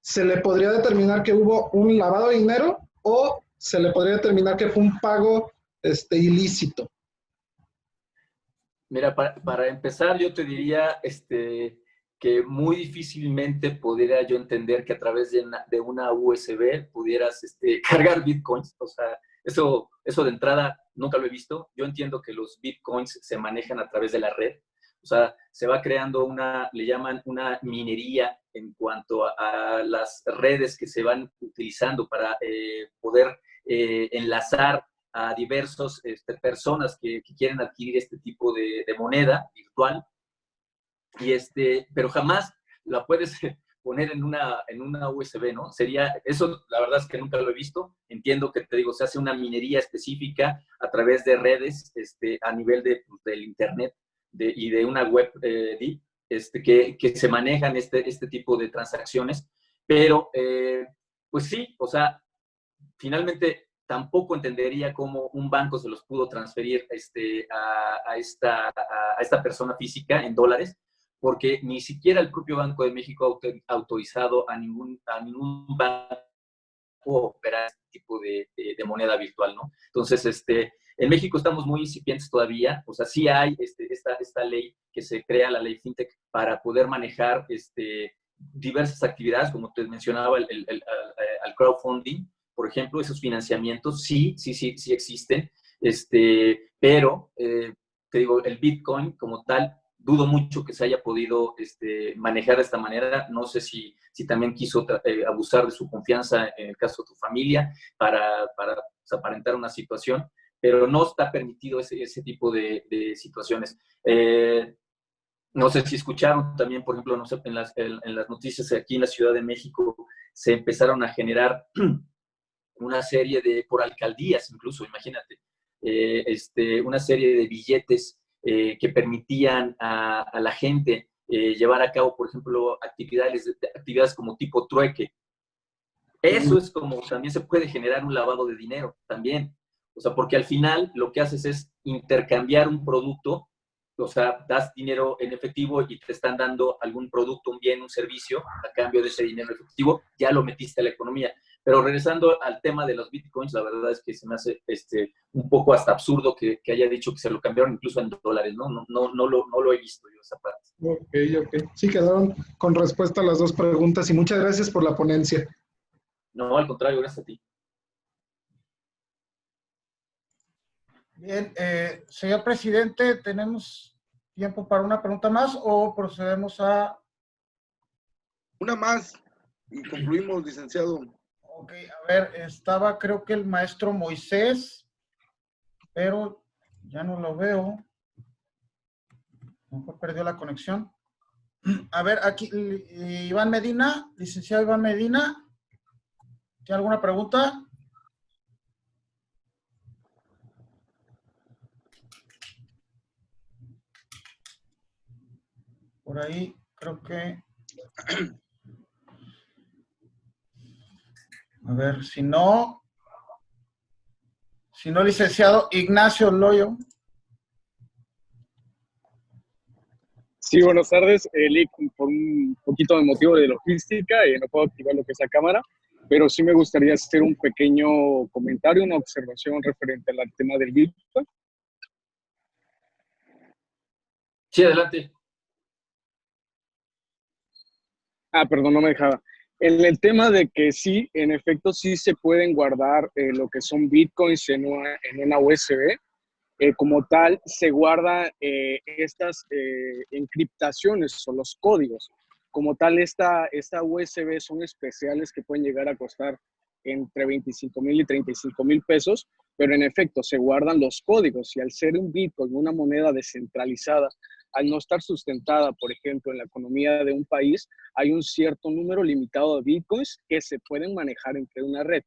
se le podría determinar que hubo un lavado de dinero o se le podría determinar que fue un pago ilícito. Mira, para empezar, yo te diría que muy difícilmente pudiera yo entender que a través de una USB pudieras cargar bitcoins. O sea, eso de entrada nunca lo he visto. Yo entiendo que los bitcoins se manejan a través de la red. O sea, se va creando le llaman una minería en cuanto a las redes que se van utilizando para poder enlazar a diversas personas que quieren adquirir este tipo de moneda virtual, pero jamás la puedes poner en una USB, ¿no? Eso la verdad es que nunca lo he visto. Entiendo que, te digo, se hace una minería específica a través de redes a nivel del internet y de una web deep, que se manejan este tipo de transacciones, pero pues sí, o sea, finalmente tampoco entendería cómo un banco se los pudo transferir a esta persona física en dólares, porque ni siquiera el propio Banco de México ha autorizado a ningún banco operar este tipo de moneda virtual, ¿no? Entonces, en México estamos muy incipientes todavía. O sea, sí hay esta ley que se crea, la ley FinTech, para poder manejar diversas actividades, como te mencionaba, el crowdfunding, por ejemplo. Esos financiamientos sí existen, pero te digo, el Bitcoin como tal dudo mucho que se haya podido manejar de esta manera. No sé si también quiso abusar de su confianza en el caso de tu familia para pues, aparentar una situación, pero no está permitido ese tipo de situaciones. No sé si escucharon también, por ejemplo, no sé, en las noticias aquí en la Ciudad de México se empezaron a generar una serie por alcaldías incluso, imagínate, una serie de billetes que permitían a la gente llevar a cabo, por ejemplo, actividades como tipo trueque. Eso es como también se puede generar un lavado de dinero también. O sea, porque al final lo que haces es intercambiar un producto, o sea, das dinero en efectivo y te están dando algún producto, un bien, un servicio, a cambio de ese dinero efectivo, ya lo metiste a la economía. Pero regresando al tema de los bitcoins, la verdad es que se me hace un poco hasta absurdo que haya dicho que se lo cambiaron incluso en dólares, ¿no? No lo he visto yo esa parte. Ok. Sí, quedaron con respuesta a las dos preguntas y muchas gracias por la ponencia. No, al contrario, gracias a ti. Bien, señor presidente, ¿tenemos tiempo para una pregunta más o procedemos a...? Una más y concluimos, licenciado. Ok, a ver, estaba creo que el maestro Moisés, pero ya no lo veo. Mejor perdió la conexión. A ver, aquí, Iván Medina, licenciado Iván Medina, ¿tiene alguna pregunta? Por ahí, creo que... A ver, si no, licenciado Ignacio Loyo. Sí, buenas tardes. Lick, por un poquito de motivo de logística, no puedo activar lo que es la cámara, pero sí me gustaría hacer un pequeño comentario, una observación referente al tema del Bitcoin. Sí, adelante. Perdón, no me dejaba. En el tema de que sí, en efecto, sí se pueden guardar lo que son Bitcoins en una USB. Como tal, se guardan estas encriptaciones o los códigos. Como tal, esta USB son especiales que pueden llegar a costar entre 25,000 y 35,000 pesos, pero en efecto se guardan los códigos y al ser un Bitcoin, una moneda descentralizada, al no estar sustentada, por ejemplo, en la economía de un país, hay un cierto número limitado de Bitcoins que se pueden manejar entre una red.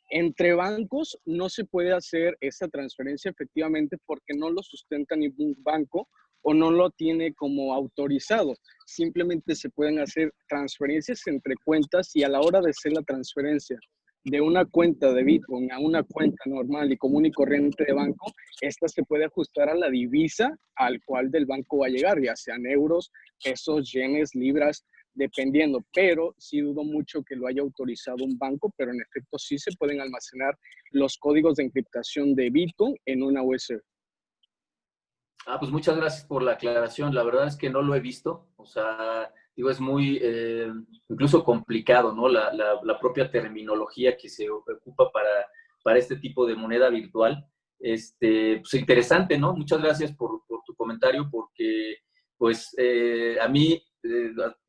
Entre bancos no se puede hacer esta transferencia efectivamente porque no lo sustenta ningún banco o no lo tiene como autorizado. Simplemente se pueden hacer transferencias entre cuentas y a la hora de hacer la transferencia de una cuenta de Bitcoin a una cuenta normal y común y corriente de banco, esta se puede ajustar a la divisa al cual del banco va a llegar, ya sean euros, pesos, yenes, libras, dependiendo, pero sí dudo mucho que lo haya autorizado un banco, pero en efecto sí se pueden almacenar los códigos de encriptación de Bitcoin en una USB. Pues muchas gracias por la aclaración. La verdad es que no lo he visto. O sea, digo, es muy incluso complicado, ¿no? La propia terminología que se ocupa para este tipo de moneda virtual. Pues interesante, ¿no? Muchas gracias por tu comentario, porque pues a mí,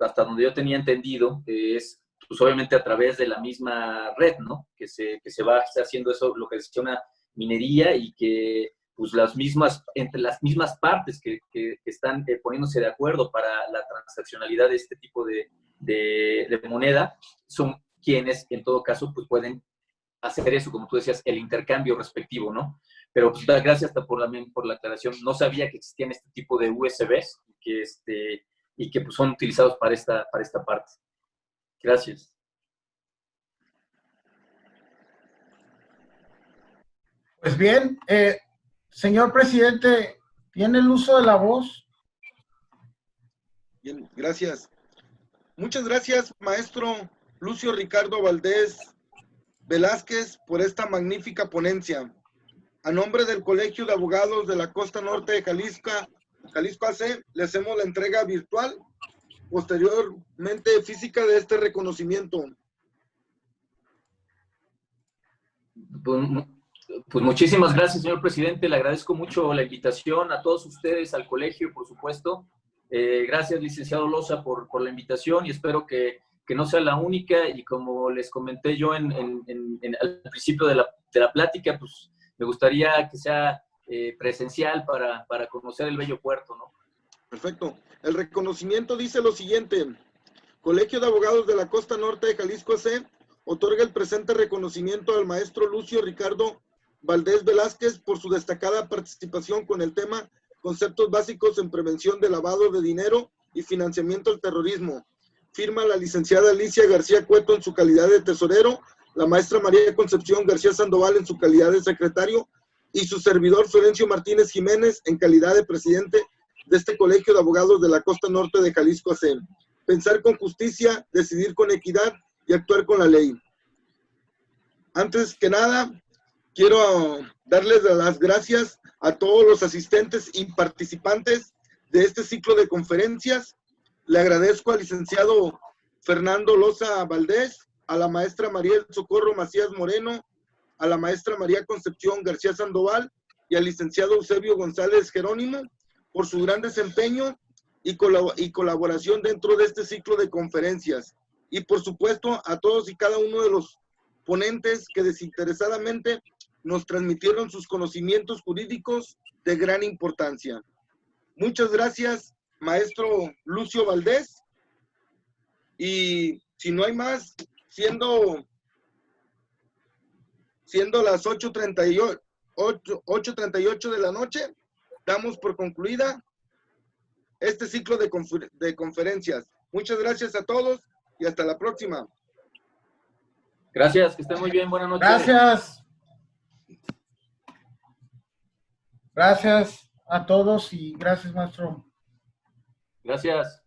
hasta donde yo tenía entendido, es pues obviamente a través de la misma red, ¿no? Que se va haciendo eso, lo que se llama minería, y que pues entre las mismas partes que están poniéndose de acuerdo para la transaccionalidad de este tipo de moneda, son quienes en todo caso pues pueden hacer eso, como tú decías, el intercambio respectivo, ¿no? Pero pues gracias por la aclaración. No sabía que existían este tipo de USBs y que pues, son utilizados para esta parte. Gracias. Pues bien, señor presidente, ¿tiene el uso de la voz? Bien, gracias. Muchas gracias, maestro Lucio Ricardo Valdés Velázquez, por esta magnífica ponencia. A nombre del Colegio de Abogados de la Costa Norte de Jalisco AC, le hacemos la entrega virtual, posteriormente física, de este reconocimiento. Pues muchísimas gracias, señor presidente. Le agradezco mucho la invitación a todos ustedes, al colegio, por supuesto. Gracias, licenciado Loza, por la invitación y espero que no sea la única. Y como les comenté yo al principio de la plática, pues me gustaría que sea presencial para conocer el bello puerto, ¿no? Perfecto. El reconocimiento dice lo siguiente: Colegio de Abogados de la Costa Norte de Jalisco AC otorga el presente reconocimiento al maestro Lucio Ricardo Valdés Velázquez por su destacada participación con el tema Conceptos básicos en prevención de lavado de dinero y financiamiento al terrorismo. Firma la licenciada Alicia García Cueto en su calidad de tesorero, la maestra María Concepción García Sandoval en su calidad de secretario y su servidor Florencio Martínez Jiménez en calidad de presidente de este Colegio de Abogados de la Costa Norte de Jalisco AC. Pensar con justicia, decidir con equidad y actuar con la ley. Antes que nada, quiero darles las gracias a todos los asistentes y participantes de este ciclo de conferencias. Le agradezco al licenciado Fernando Loza Valdés, a la maestra María del Socorro Macías Moreno, a la maestra María Concepción García Sandoval y al licenciado Eusebio González Jerónimo por su gran desempeño y colaboración dentro de este ciclo de conferencias. Y por supuesto a todos y cada uno de los ponentes que desinteresadamente nos transmitieron sus conocimientos jurídicos de gran importancia. Muchas gracias, maestro Lucio Valdés. Y si no hay más, siendo las 8:38 de la noche, damos por concluida este ciclo de conferencias. Muchas gracias a todos y hasta la próxima. Gracias, que estén muy bien, buenas noches. Gracias. Gracias a todos y gracias, maestro. Gracias.